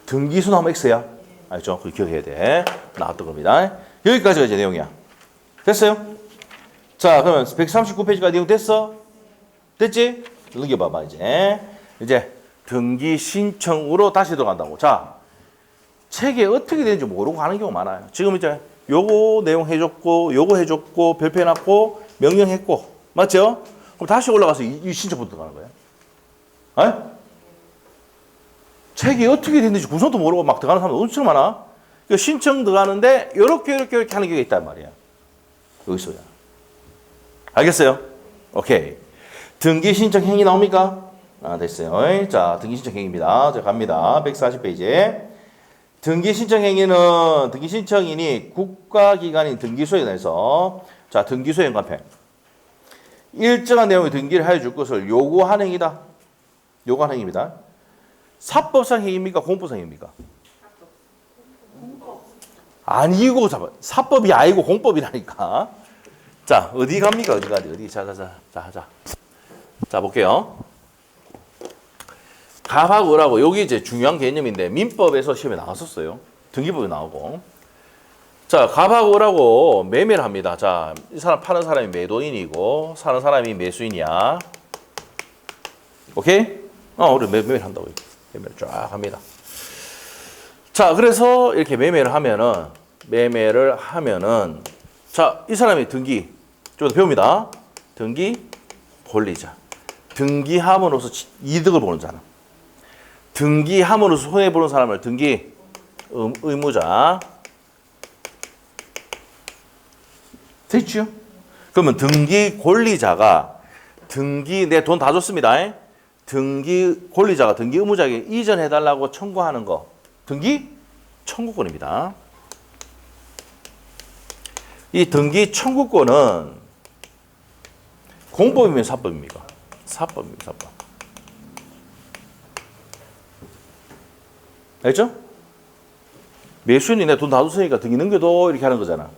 등기수 나오면 X야. 알죠? 그걸 기억해야 돼. 나왔던 겁니다. 여기까지가 이제 내용이야. 됐어요? 자, 그러면 139페이지까지 내용 됐어? 됐지? 넘겨봐봐, 이제. 이제 등기 신청으로 다시 들어간다고. 자, 책에 어떻게 되는지 모르고 가는 경우가 많아요. 지금 이제 요거 내용 해줬고, 요거 해줬고, 발표해놨고, 명령했고, 맞죠? 그럼 다시 올라가서 이 신청부터 들어가는 거예요. 에? 책이 어떻게 됐는지 구성도 모르고 막 들어가는 사람 엄청 많아. 그러니까 신청 들어가는데, 요렇게 하는 경우가 있단 말이야. 여기서야. 알겠어요? 오케이. 등기 신청 행위 나옵니까? 아, 됐어요. 자, 등기 신청 행위입니다. 자, 갑니다. 140페이지에. 등기 신청 행위는 등기 신청인이 국가기관인 등기소에 대해서 자, 등기소의 연관편. 일정한 내용의 등기를 하여 줄 것을 요구하는 행위다. 요구하는 행위입니다. 사법상 행위입니까? 공법상 행위입니까? 아니고 사법이 아니고 공법이라니까. 자, 어디 갑니까? 어디 가지? 어디? 자, 볼게요. 갑하고 을하고 여기 이제 중요한 개념인데 민법에서 시험에 나왔었어요. 등기법에 나오고. 자, 갑하고 을하고 매매를 합니다. 자, 이 사람 파는 사람이 매도인이고 사는 사람이 매수인이야. 오케이? 우리 매매를 한다고. 매매를 쫙 합니다. 자, 그래서 이렇게 매매를 하면은 자, 이 사람이 등기 좀 더 배웁니다. 등기 권리자. 등기함으로써 이득을 보는 사람. 등기함으로써 손해보는 사람을 등기 의무자. 됐죠? 그러면 등기 권리자가 내 돈 다 줬습니다. 등기 권리자가 등기 의무자에게 이전해달라고 청구하는 거. 등기 청구권입니다. 이 등기 청구권은 공법이면 사법입니까? 사법입니다. 사법. 알죠? 매수인이 내 돈 다 줬으니까 등기 넘겨도 이렇게 하는 거잖아.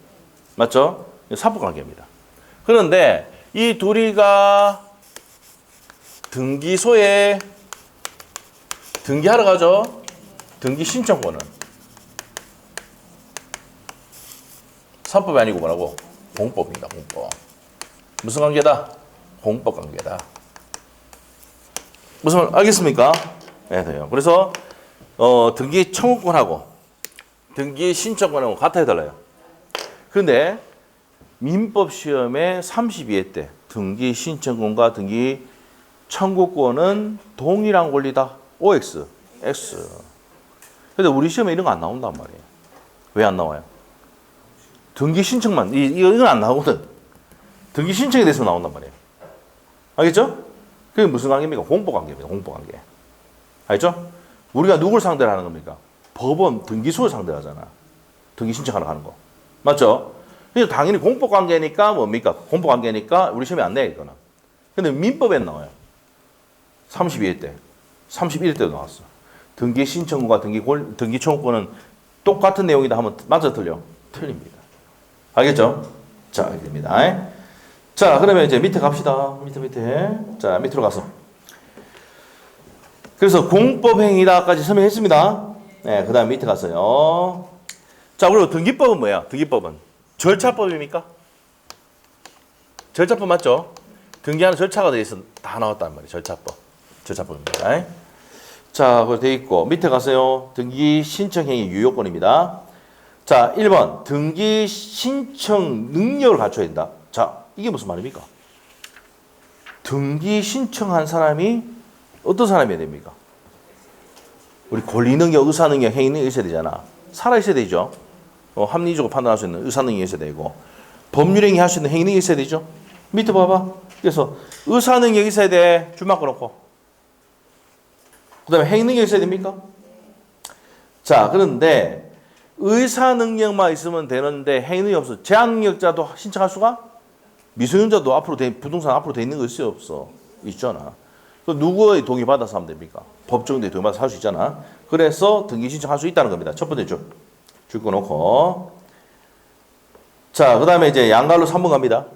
맞죠? 사법 관계입니다. 그런데 이 둘이가 등기소에 등기하러 가죠. 등기 신청권은 사법이 아니고 뭐라고? 공법입니다. 공법. 무슨 관계다? 공법 관계다. 무슨 말 알겠습니까? 네, 돼요. 그래서 등기 청구권하고 등기 신청권하고 같아달라요. 그런데 민법 시험에 32회 때 등기 신청권과 등기 청구권은 동일한 권리다. OX, X. 근데 우리 시험에 이런 거 안 나온단 말이에요. 왜 안 나와요? 등기 신청만, 이건 안 나오거든. 등기 신청에 대해서 나온단 말이에요. 알겠죠? 그게 무슨 관계입니까? 공법 관계입니다. 공법 관계. 알죠? 우리가 누굴 상대로 하는 겁니까? 법원 등기소를 상대로 하잖아. 등기 신청하러 가는 거. 맞죠? 그래서 당연히 공법 관계니까 뭡니까? 공법 관계니까 우리 시험에 안 내, 이거는. 근데 민법엔 나와요. 32회 때. 31회 때도 나왔어. 등기 신청과 등기 청구권은 똑같은 내용이다 하면 맞아 틀려? 틀립니다. 알겠죠? 자, 이렇게 됩니다. 자, 그러면 이제 밑에 갑시다. 밑에. 자, 밑으로 가서. 그래서 공법행위다까지 설명했습니다. 네, 그 다음 밑에 갔어요. 자, 그리고 등기법은 뭐야? 등기법은 절차법입니까? 절차법 맞죠? 등기하는 절차가 돼 있어 다 나왔단 말이에요. 절차법입니다. 자, 그거 돼 있고 밑에 가세요. 등기 신청행위 유효권입니다. 자, 1번 등기 신청 능력을 갖춰야 된다. 자, 이게 무슨 말입니까? 등기 신청한 사람이 어떤 사람이어야 됩니까? 우리 권리 능력, 의사 능력, 행위 능력이 있어야 되잖아. 살아 있어야 되죠. 합리적으로 판단할 수 있는 의사 능력이 있어야 되고 법률 행위 할 수 있는 행위 능력이 있어야 되죠. 밑에 봐봐. 그래서 의사 능력이 있어야 돼. 줄 막아놓고. 그 다음에 행위 능력이 있어야 됩니까? 자, 그런데 의사 능력만 있으면 되는데 행위 능력이 없어. 제한 능력자도 신청할 수가? 미성년자도 앞으로 부동산 앞으로 돼 있는 거 있어요, 없어? 있잖아. 그 누구의 동의 받아서 하면 됩니까? 법정대 동의 받아서 할 수 있잖아. 그래서 등기 신청할 수 있다는 겁니다. 첫 번째 줄 거 놓고. 자, 그 다음에 이제 양갈로 3번 갑니다.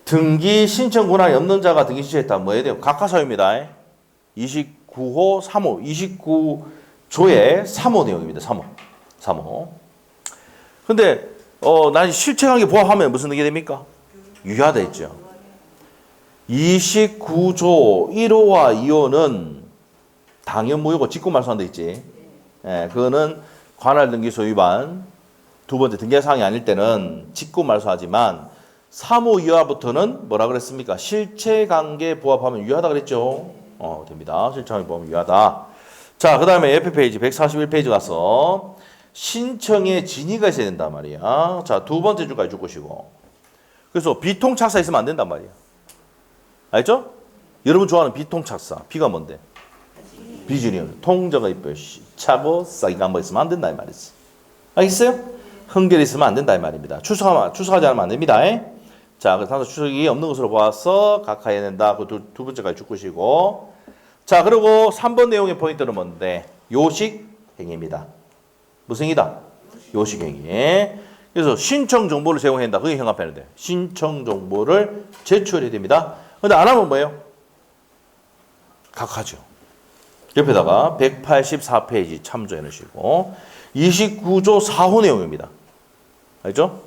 등기 신청 권한이 없는 자가 등기 신청했다. 뭐 해야 돼요? 각하사유입니다. 29호 3호 29조의 3호 내용입니다. 3호. 근데 난 실체관계 부합하면 무슨 등기 됩니까? 유효하다 했죠. 29조 1호와 2호는 당연무효고 직권말소한다 있지. 예, 그거는 관할등기소 위반. 두 번째 등기사항이 아닐 때는 직권말소하지만 3호 이하부터는 뭐라 그랬습니까? 실체관계 부합하면 유효하다 그랬죠. 됩니다. 실체관계 부합하면 유효하다. 자, 그 다음에 옆에 페이지 141페이지 가서 신청에 진위가 있어야 된단 말이야. 자, 두 번째 줄까지 줄 것이고. 그래서 비통착사 있으면 안 된단 말이야. 알죠? 여러분 좋아하는 비통착사. 비가 뭔데? 비준이요. 통저가 있고요. 차고 싸기가 한번 있으면 안 된다 이 말이지. 알겠어요? 흥결이 있으면 안 된다 이 말입니다. 추석하지 않으면 안 됩니다. 자, 그래서 추석이 없는 것으로 보아서 각하해야 된다. 그 두 번째까지 줄 것이고. 자, 그리고 3번 내용의 포인트는 뭔데? 요식행위입니다. 무슨 행위다? 요식행위. 그래서 신청 정보를 제공해야 된다. 그게 형합하는데. 신청 정보를 제출해야 됩니다. 근데 안 하면 뭐예요? 각하죠. 옆에다가 184페이지 참조해 놓으시고 29조 4호 내용입니다. 알죠?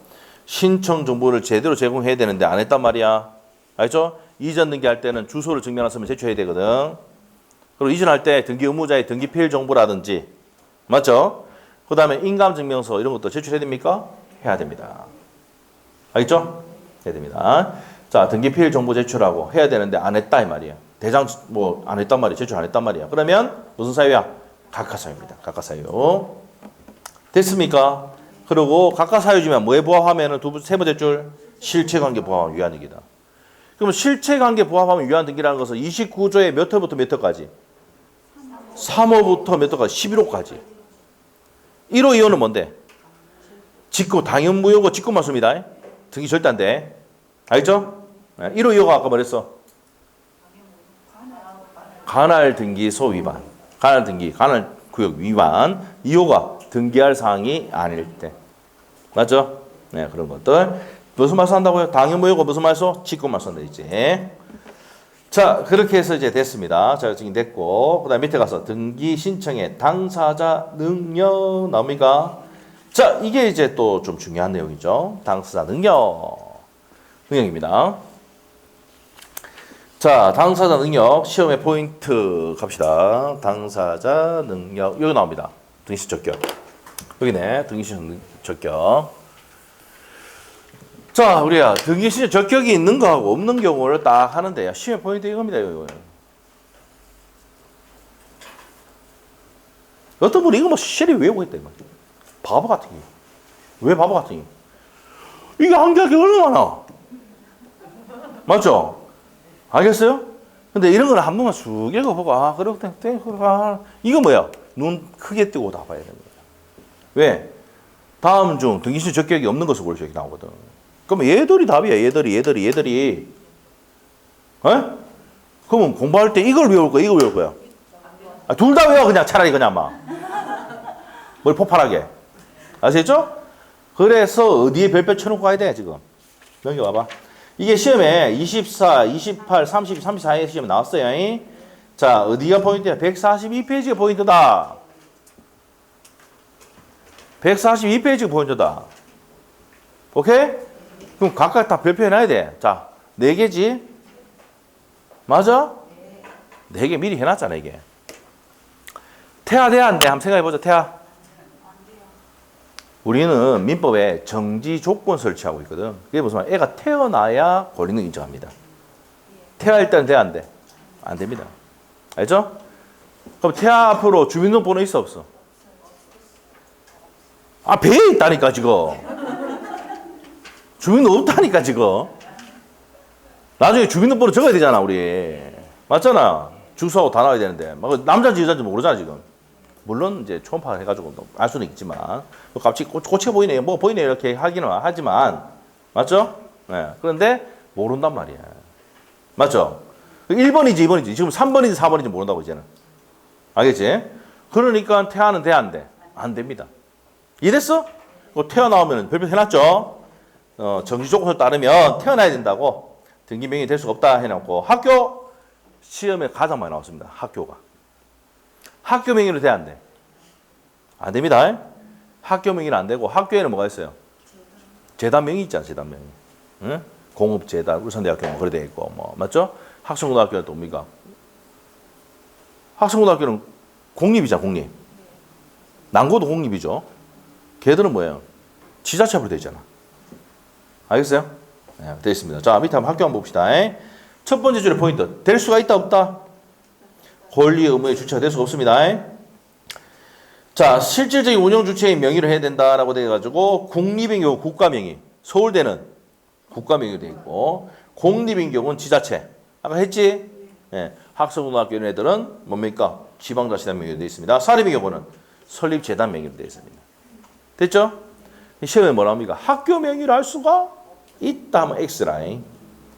신청 정보를 제대로 제공해야 되는데 안 했단 말이야. 알죠? 이전 등기할 때는 주소를 증명했으면 제출해야 되거든. 그리고 이전할 때 등기 의무자의 등기 필 정보라든지 맞죠? 그 다음에 인감증명서 이런 것도 제출해야 됩니까? 해야 됩니다. 알겠죠? 해야 됩니다. 자, 등기 필 정보 제출하고 해야 되는데 안 했다 이 말이야. 대장 뭐 안 했단 말이야. 제출 안 했단 말이야. 그러면 무슨 사유야? 각하사유입니다. 각하사유. 됐습니까? 그리고 각하사유지만 뭐에 부합하면은 세 번째 줄 실체관계 부합하면 유효한 등기다. 그러면 실체관계 부합하면 유효한 등기라는 것은 29조의 몇 호부터 몇 호까지? 3호부터 몇 호까지? 11호까지. 1호, 2호는 뭔데? 당연무효고 직권말소입니다. 등기 절대 안 돼. 알죠? 1호, 2호가 아까 뭐랬어? 관할등기소 위반. 관할구역 위반. 2호가 등기할 사항이 아닐 때. 맞죠? 네, 그런 것들. 무슨 말소 한다고요? 당연무효고 무슨 말소? 직권말소 한다 있지. 자, 그렇게 해서 이제 됐습니다. 자, 지금 됐고. 그 다음 밑에 가서 등기 신청의 당사자 능력 나옵니까? 자, 이게 이제 또 좀 중요한 내용이죠. 당사자 능력입니다. 자, 당사자 능력 시험의 포인트 갑시다. 당사자 능력 여기 나옵니다. 등기신 적격. 여기네. 등기신 적격. 자, 우리야 등기신 적격이 있는 거하고 없는 경우를 딱 하는데 시험의 포인트 이겁니다. 이거. 어떤 분이 이거 뭐 시리 외우고 있다. 바보 같은 게. 왜 바보 같은 게? 이게 한계가 얼마나 많아. 맞죠? 알겠어요? 근데 이런 거는 한 번만 쑥 읽어보고, 그렇구나. 이거 뭐야? 눈 크게 뜨고 다 봐야 됩니다. 왜? 다음 중 등기신 적격이 없는 것을 고르셔 이렇게 나오거든. 그러면 얘들이 답이야. 얘들이. 그러면 공부할 때 이걸 외울 거야? 이걸 외울 거야? 둘 다 외워, 그냥 차라리 그냥 막. 뭘 폭발하게. 아시겠죠? 그래서 어디에 별표 쳐놓고 가야 돼, 지금. 넘겨봐봐. 이게 시험에 24, 28, 30, 34의 시험에 나왔어요. 자, 어디가 포인트야? 142페이지가 포인트다. 142페이지가 포인트다. 오케이? 그럼 각각 다 별표 해놔야 돼. 자, 4개지? 맞아? 4개 미리 해놨잖아, 이게. 태아 돼야 안 돼? 한번 생각해보자, 태아. 우리는 민법에 정지 조건 설치하고 있거든. 그게 무슨 말? 애가 태어나야 권리는 인정합니다. 태아일 때는 돼야 안 돼? 안 됩니다. 알죠? 그럼 태아 앞으로 주민등록번호 있어 없어? 아, 배에 있다니까 지금. 주민등록 없다니까 지금. 나중에 주민등록번호 적어야 되잖아 우리. 맞잖아. 주소하고 다 나와야 되는데. 남자인지 여자인지 모르잖아 지금. 물론 이제 초음파 해가지고 알 수는 있지만 갑자기 고쳐 보이네 뭐 보이네 이렇게 하기는 하지만 맞죠? 네. 그런데 모른단 말이야. 맞죠? 1번인지 2번인지 지금 3번인지 4번인지 모른다고 이제는. 알겠지? 그러니까 태아는 돼 안 돼? 안 됩니다. 이해됐어? 태어나오면 별표 해놨죠? 정지 조건을 따르면 태어나야 된다고 등기 명의 될 수가 없다 해놓고 학교 시험에 가장 많이 나왔습니다. 학교가. 학교 명의로 돼 안 돼? 안 됩니다. 학교 명의는 안 되고 학교에는 뭐가 있어요? 재단 명의 있잖아. 재단 명의. 응? 공업재단, 울산대학교는 그래 돼 있고 뭐 맞죠? 학생고등학교는 또 뭡니까? 학생고등학교는 공립이잖아. 공립. 남고도 공립이죠. 걔들은 뭐예요? 지자체로 돼 있잖아. 알겠어요? 네, 되어 있습니다. 자, 밑에 한번 학교 한번 봅시다. 첫 번째 줄의 포인트. 될 수가 있다 없다? 권리 의무의 주체가 될 수가 없습니다. 자, 실질적인 운영 주체인 명의로 해야 된다라고 돼 가지고 국립인 경우 국가 명의, 서울대는 국가 명의로 돼 있고 공립인 경우는 지자체. 아까 했지? 네, 학생고등학교 이런 애들은 뭡니까? 지방자치단 명의로 돼 있습니다. 사립인 경우는 설립재단 명의로 돼 있습니다. 됐죠? 시험에 뭐라 합니까? 학교 명의로 할 수가 있다 하면 X라인.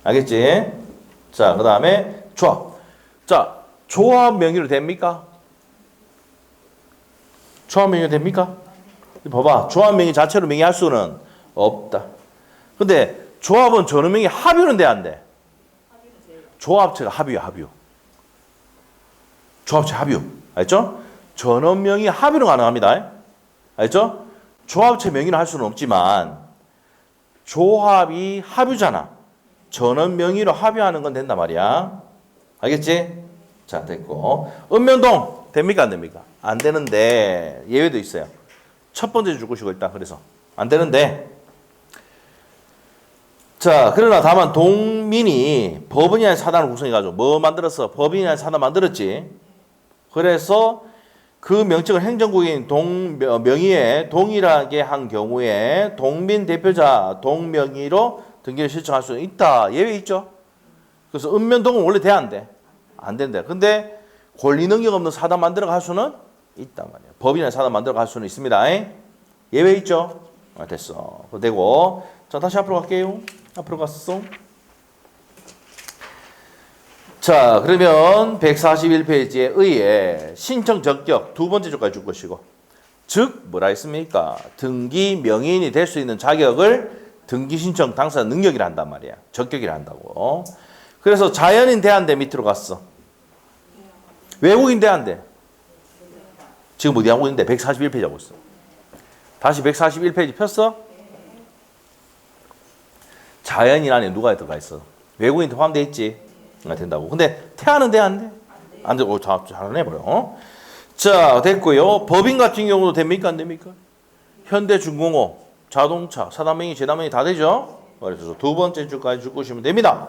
알겠지? 자, 그 다음에 조합. 자, 조합 명의로 됩니까? 조합 명의로 됩니까? 봐봐. 조합 명의 자체로 명의할 수는 없다. 근데 조합은 전원 명의 합유는 돼 안 돼? 조합체가 합유야, 합유. 조합체 합유. 알죠? 전원 명의 합유는 가능합니다. 알죠? 조합체 명의를 할 수는 없지만 조합이 합유잖아. 전원 명의로 합유하는 건 된단 말이야. 알겠지? 자, 됐고. 읍면동 됩니까 안 됩니까? 안 되는데 예외도 있어요. 첫 번째 줄 것이고 일단 그래서 안 되는데 자, 그러나 다만 동민이 법인이 아닌 사단을 구성해가지고 뭐 만들었어? 법인이 아닌 사단 만들었지. 그래서 그 명칭을 행정구역인 명의에 동일하게 한 경우에 동민 대표자 동명의로 등기를 신청할 수 있다. 예외 있죠. 그래서 읍면동은 원래 돼 안 돼? 안 된다. 근데 권리 능력 없는 사단 만들어 갈 수는 있단 말이야. 법인이나 사단 만들어 갈 수는 있습니다. 예외 있죠. 됐어. 되고 자, 다시 앞으로 갈게요. 앞으로 갔어. 자, 그러면 141페이지에 의해 신청 적격 두 번째 조까지 줄 것이고 즉 뭐라 했습니까? 등기 명의인이 될 수 있는 자격을 등기 신청 당사자 능력이라 한단 말이야. 적격이라 한다고. 그래서 자연인 돼 안 돼? 밑으로 갔어. 외국인 돼 안 돼? 지금 어디 하고 있는데? 141페이지 하고 있어. 다시 141페이지 폈어? 자연인 안에 누가 들어가 있어? 외국인 포함되어 있지? 된다고. 근데 태아는 돼 안 돼? 안 돼. 잘하네 버려. 자, 됐고요. 법인 같은 경우도 됩니까 안 됩니까? 현대중공업, 자동차, 사단명의, 재단명의 다 되죠? 그래서 두 번째 줄까지 줄 것이면 됩니다.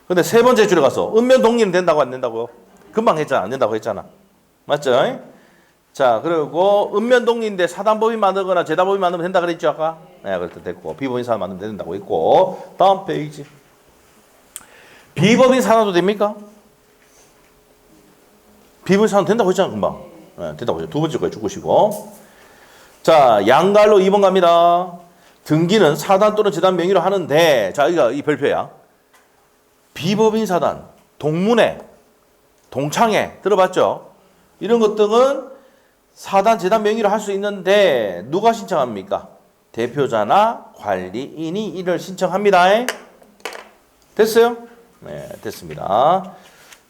근데 세 번째 줄에 가서 읍면동리는 된다고 안 된다고요? 금방 했잖아. 안 된다고 했잖아. 맞죠? 자, 그리고 읍면동리인데 사단법인 만들거나 재단법인 만들면 된다 그랬죠 아까? 네, 그랬더니 됐고 비법인 사단 만들면 된다고 했고 다음 페이지. 비법인 사단도 됩니까? 비법인 사단 된다고 했잖아 금방. 네, 된다고 했죠. 두 번째 거에 줄 것이고. 자, 양갈로 2번 갑니다. 등기는 사단 또는 재단 명의로 하는데 자, 여기가 이 별표야. 비법인 사단, 동문회, 동창회 들어봤죠? 이런 것들은 사단, 재단 명의로 할 수 있는데 누가 신청합니까? 대표자나 관리인이 이를 신청합니다. 됐어요? 네, 됐습니다.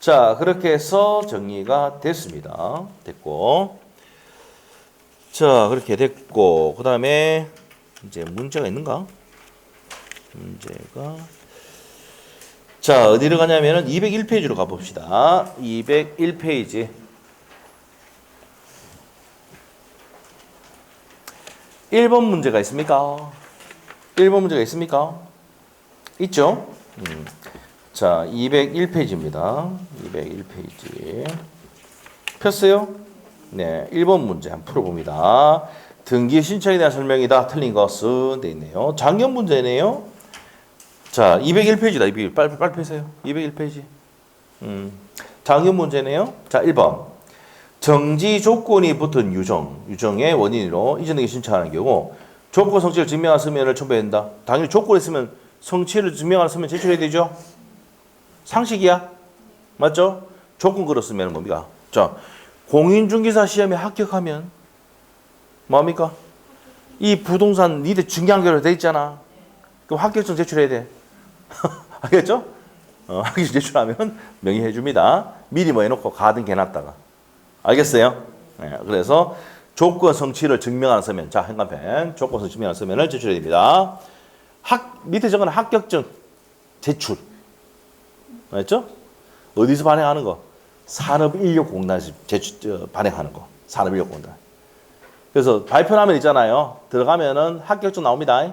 자, 그렇게 해서 정리가 됐습니다. 됐고. 자, 그렇게 됐고. 그 다음에 이제 문제가 있는가? 문제가 자, 어디로 가냐면은 201페이지로 가봅시다. 201페이지. 1번 문제가 있습니까? 1번 문제가 있습니까? 있죠? 자, 201페이지입니다. 201페이지. 폈어요? 네, 1번 문제 한번 풀어봅니다. 등기 신청에 대한 설명이다. 틀린 것은 돼 있네요. 작년 문제네요. 자, 201페이지다. 201. 빨리 펴세요. 201페이지. 작년 문제네요. 자, 1번. 정지 조건이 붙은 유정의 원인으로 이전등기 신청하는 경우 조건 성취를 증명한 서면을 첨부해야 된다. 당연히 조건이 있으면 성취를 증명하는 서면 제출해야 되죠. 상식이야. 맞죠? 조건 걸었으면 뭡니까? 자, 공인중개사 시험에 합격하면 뭐합니까? 이 부동산 니들 중개한결로 돼 있잖아. 그럼 합격증 제출해야 돼. 알겠죠? 합격증 제출하면 명의해 줍니다. 미리 뭐 해놓고 가든 개놨다가. 알겠어요? 네, 그래서 조건 성취를 증명하는 서면. 자, 현관펜. 조건 성취 증명하는 서면을 제출해야 됩니다. 밑에 적은 합격증 제출. 알겠죠? 어디서 발행하는 거? 산업인력공단에서 발행하는 거. 산업인력공단. 그래서 발표하면 있잖아요. 들어가면은 합격증 나옵니다.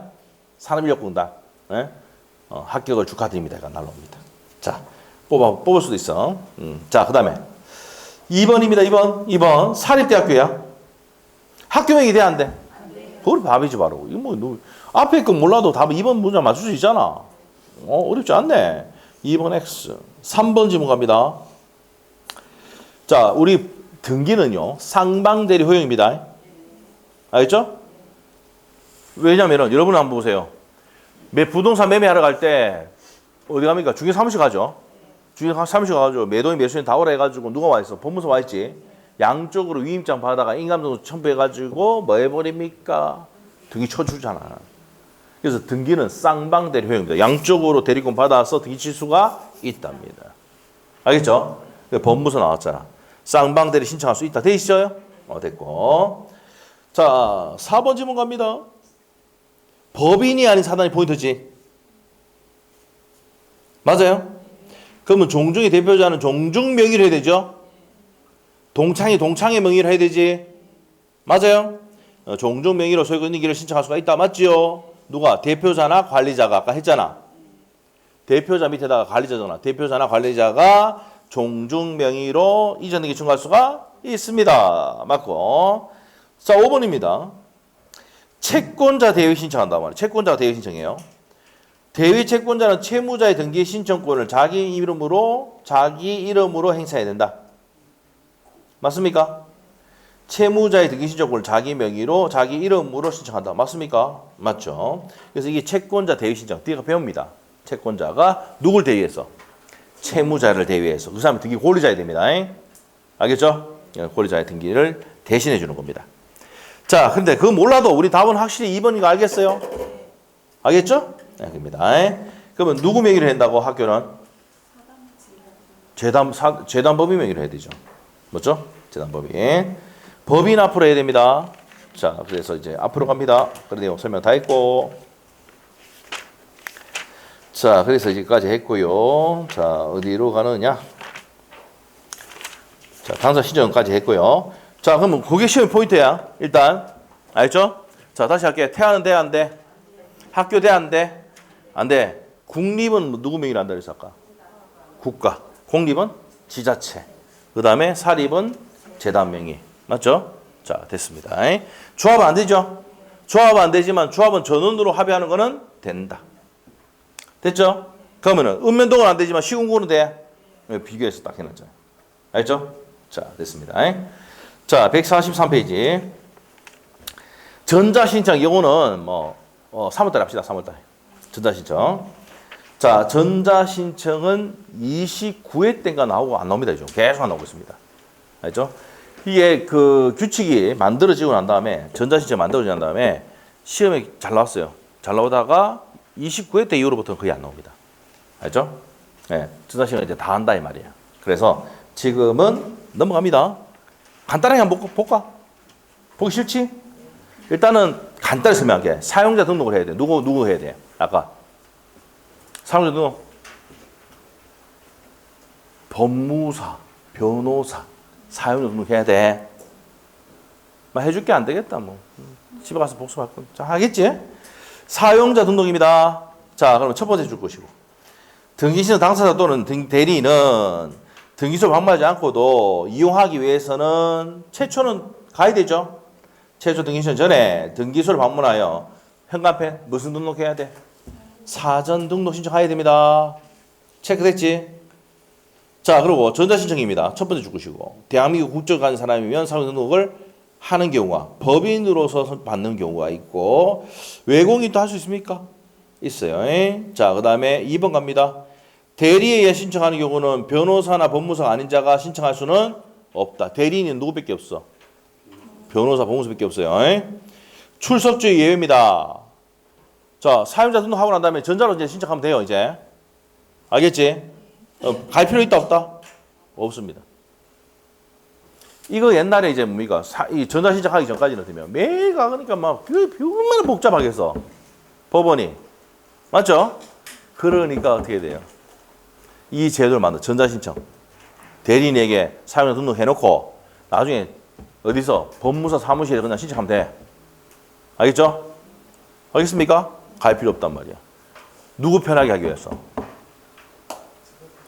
산업인력공단. 네? 합격을 축하드립니다. 날라옵니다. 자, 뽑을 수도 있어. 자, 그 다음에 2번입니다. 2번. 사립대학교야. 학교명이 돼, 안 돼? 그걸 답이지, 바로. 이거 뭐, 앞에 거 몰라도 답 2번 문제 맞출 수 있잖아. 어렵지 않네. 2번 X. 3번 지문 갑니다. 자, 우리 등기는요, 상방대리 허용입니다. 알겠죠? 왜냐면은, 여러분 한번 보세요. 부동산 매매하러 갈 때, 어디 갑니까? 중개사무실 가죠. 중개사무실 가가지고 매도인 매수인 다 오라 해가지고 누가 와 있어? 법무사 와 있지. 양쪽으로 위임장 받아가 인감등록 첨부해가지고 뭐 해버립니까? 등기 쳐주잖아. 그래서 등기는 쌍방대리 허용입니다. 양쪽으로 대리권 받아서 등기 칠 수가 있답니다. 알겠죠? 법무사 나왔잖아. 쌍방대리 신청할 수 있다. 돼 있어요? 됐고. 자, 4번 지문 갑니다. 법인이 아닌 사단이 포인트지. 맞아요? 그러면 종중의 대표자는 종중 명의를 해야 되죠? 동창이 동창의 명의를 해야 되지. 맞아요? 종중 명의로 소유권등기를 신청할 수가 있다. 맞지요? 누가? 대표자나 관리자가. 아까 했잖아. 대표자 밑에다가 관리자잖아. 대표자나 관리자가 종중 명의로 이전등기 청구할 수가 있습니다. 맞고. 자, 5번입니다. 채권자 대위 신청한단 말이에요. 채권자가 대위 신청해요. 대위 채권자는 채무자의 등기 신청권을 자기 이름으로 행사해야 된다. 맞습니까? 채무자의 등기 신청권을 자기 명의로 자기 이름으로 신청한다. 맞습니까? 맞죠? 그래서 이게 채권자 대위 신청. 뒤에 배웁니다. 채권자가 누굴 대위해서? 채무자를 대위해서. 그 사람이 등기 권리자야 됩니다. 알겠죠? 권리자의 등기를 대신해 주는 겁니다. 자, 근데 그거 몰라도 우리 답은 확실히 2번인 거 알겠어요? 알겠죠? 네, 그럽니다. 그러면 누구 명의로 한다고 학교는? 재단법인 명의로 해야 되죠. 맞죠? 재단법인. 법인 앞으로 해야 됩니다. 자, 그래서 이제 앞으로 갑니다. 그런 내용 설명 다 했고. 자, 그래서 여기까지 했고요. 자, 어디로 가느냐? 자, 당사 신청까지 했고요. 자, 그러면 그게 시험 포인트야. 일단. 알죠? 자, 다시 할게요. 태아는 돼, 안 돼? 학교 돼, 안 돼? 안 돼. 국립은 누구 명의로 한다 그랬어, 아까? 국가. 공립은 지자체. 그 다음에 사립은 재단 명의. 맞죠? 자, 됐습니다. 조합은 안 되죠? 조합은 안 되지만 조합은 전원으로 합의하는 거는 된다. 됐죠? 그러면은 읍면동은 안 되지만 시군구는 돼. 비교해서 딱 해놨잖아요. 알죠? 자, 됐습니다. 자, 143페이지. 전자신청, 이거는 3월달에 합시다. 3월달에. 전자신청. 자, 전자신청은 29회 때인가 나오고 안 나옵니다. 요즘 계속 안 나오고 있습니다. 알죠? 이게 그 규칙이 만들어지고 난 다음에, 전자신청 만들어지고 난 다음에 시험에 잘 나왔어요. 잘 나오다가 29회 때 이후로부터는 거의 안 나옵니다. 알죠? 네, 전자신청 이제 다 한다 이 말이에요. 그래서 지금은 넘어갑니다. 간단하게 한번 볼까? 보기 싫지? 일단은 간단히 설명할게. 사용자 등록을 해야 돼. 누구 해야 돼? 아까 사용자 등록. 법무사, 변호사, 사용자 등록해야 돼. 막 해줄게 안 되겠다 뭐. 집에 가서 복습할 건. 자, 하겠지? 사용자 등록입니다. 자, 그럼 첫 번째 줄 것이고. 등기신청 당사자 또는 대리인은 등기소를 방문하지 않고도 이용하기 위해서는 최초는 가야 되죠. 최초 등기신청 전에 등기소를 방문하여 현관펜 무슨 등록해야 돼? 사전 등록 신청해야 됩니다. 체크됐지? 자, 그리고 전자신청입니다. 첫 번째 줄 것이고. 대한민국 국적을 가진 사람이면 사전 등록을 하는 경우가 법인으로서 받는 경우가 있고 외국인이 또 할 수 있습니까? 있어요. 자, 그 다음에 2번 갑니다. 대리에 의해 신청하는 경우는 변호사나 법무사가 아닌 자가 신청할 수는 없다. 대리인은 누구밖에 없어? 변호사, 법무사밖에 없어요. 출석주의 예외입니다. 자, 사용자 등록하고 난 다음에 전자로 이제 신청하면 돼요, 이제. 알겠지? 갈 필요 있다, 없다? 없습니다. 이거 옛날에 이제 뭡니까? 이 전자 신청하기 전까지는 되면 매일 가니까 막 얼마나 복잡하게 해서 법원이. 맞죠? 그러니까 어떻게 돼요? 이 제도를 만든 전자신청. 대리인에게 사용자 등록해놓고 나중에 어디서 법무사 사무실에 그냥 신청하면 돼. 알겠죠? 알겠습니까? 갈 필요 없단 말이야. 누구 편하게 하기 위해서?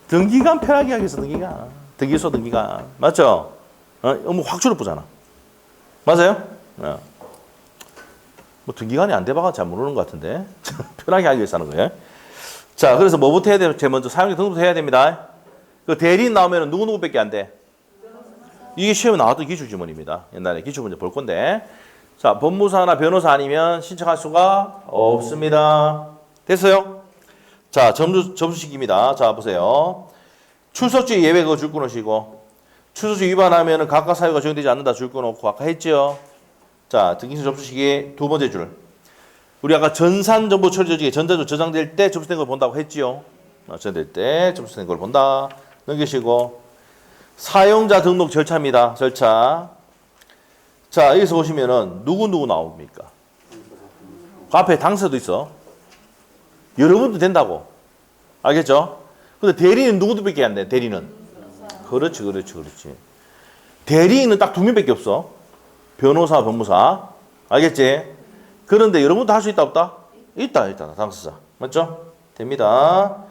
등기관 편하게 하기 위해서 등기관. 등기소 등기관. 맞죠? 너무 확 줄어보잖아. 맞아요? 뭐 등기관이 안 돼봐가 잘 모르는 것 같은데. 편하게 하기 위해서 하는 거예요. 자, 그래서 뭐부터 해야 돼요? 제일 먼저 사용자 등록부터 해야 됩니다. 그 대리인 나오면 누구밖에 안 돼? 이게 시험에 나왔던 기출지문입니다. 옛날에 기출문제 볼 건데. 자, 법무사나 변호사 아니면 신청할 수가 없습니다. 됐어요? 자, 점수식입니다. 자, 보세요. 출석주의 예외 그거 줄 끊으시고, 출석주의 위반하면 각각 사유가 적용되지 않는다 줄 끊어놓고, 아까 했죠? 자, 등기소 접수식이 두 번째 줄. 우리 아까 전산정보 처리 조직에 전자조 저장될 때 접수된 걸 본다고 했지요? 저장될 때 접수된 걸 본다. 넘기시고, 사용자 등록 절차입니다. 절차. 자, 여기서 보시면은 누구 나옵니까? 그 앞에 당사도 있어. 여러분도 된다고. 알겠죠? 근데 대리인은 누구밖에 안 돼? 대리는. 그렇지. 대리인은 딱 두 명밖에 없어. 변호사, 법무사. 알겠지? 그런데 여러분도 할 수 있다 없다? 있다. 당사자. 맞죠? 됩니다.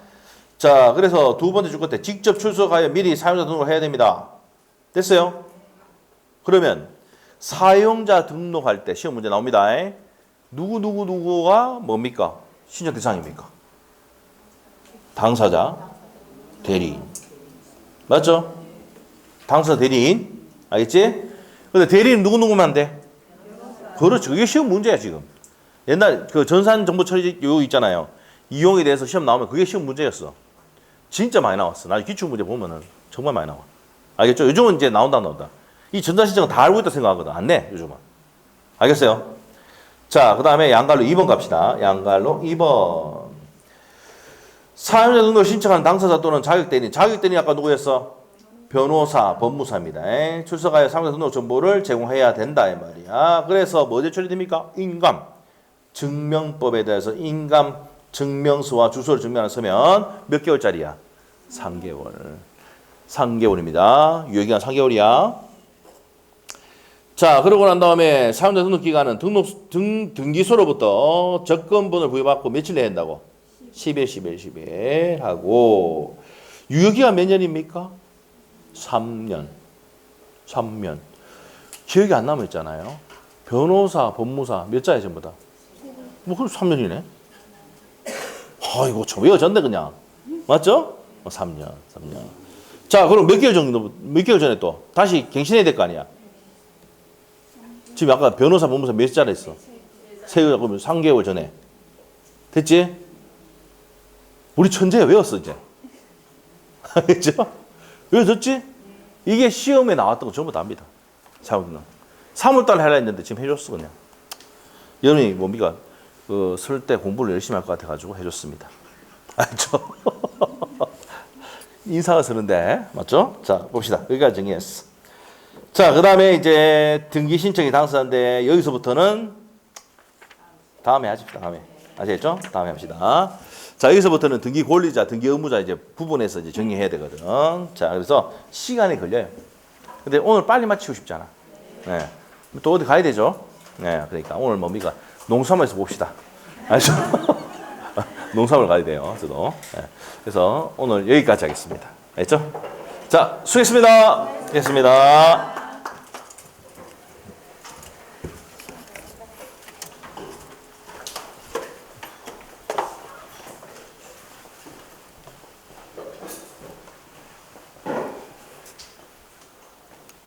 자, 그래서 두 번째 줄 건데 직접 출석하여 미리 사용자 등록을 해야 됩니다. 됐어요? 그러면 사용자 등록할 때 시험 문제 나옵니다. 누구가 뭡니까? 신청 대상입니까? 당사자, 대리인. 맞죠? 당사자, 대리인. 알겠지? 근데 대리인 누구만 돼? 그렇죠. 이게 시험 문제야, 지금. 옛날 그 전산정보 처리 요 있잖아요. 이용에 대해서 시험 나오면 그게 시험 문제였어. 진짜 많이 나왔어. 나 기출 문제 보면은 정말 많이 나와. 알겠죠? 요즘은 이제 나온다. 이 전자신청은 다 알고 있다 생각하거든. 안 내, 요즘은. 알겠어요? 자, 그 다음에 양갈로 2번 갑시다. 양갈로 2번. 사용자 등록을 신청하는 당사자 또는 자격대리인. 자격대리인 아까 누구였어? 변호사, 법무사입니다. 출석하여 사용자 등록 정보를 제공해야 된다 이 말이야. 그래서 뭐 제출이 됩니까? 인감. 증명법에 대해서 인감 증명서와 주소를 증명하는 서면 몇 개월짜리야? 3개월. 3개월입니다. 유효기간 3개월이야. 자, 그러고 난 다음에 사용자 등록 기간은 등기소로부터 접근번호를 부여받고 며칠 내야 된다고? 10일 하고 유효기간 몇 년입니까? 3년. 기억이 안 남아있잖아요. 변호사, 법무사 몇 자야 전부 다? 뭐 그럼 3년이네. 아이고 참 외워졌네 그냥. 맞죠? 3년. 자, 그럼 몇 개월 전에 또 다시 갱신해야 될 거 아니야? 지금 아까 변호사, 법무사 몇 자라 있어? 3개월, 3개월 전에. 됐지? 우리 천재야 외웠어 이제. 알겠죠? 외워졌지? 이게 시험에 나왔던 거 전부 다 압니다. 3월달에 하려 했는데 지금 해줬어 그냥. 여러분이 뭡니까? 설 때 공부를 열심히 할 것 같아가지고 해줬습니다. 알죠? 인사가 서는데 맞죠? 자, 봅시다. 여기까지 정리했어. 자, 그 다음에 이제 등기 신청이 당사자인데 여기서부터는 다음에 하십시다. 다음에. 아시겠죠? 다음에 합시다. 자, 여기서부터는 등기 권리자, 등기 의무자 이제 부분에서 이제 정리해야 되거든. 자, 그래서 시간이 걸려요. 근데 오늘 빨리 마치고 싶잖아. 네. 또 어디 가야 되죠? 네, 그러니까 오늘 뭡니까? 농수산물에서 봅시다. 아시죠? 농수산물 가야 돼요, 저도. 네. 그래서 오늘 여기까지 하겠습니다. 알겠죠? 자, 수고했습니다. 수고했습니다.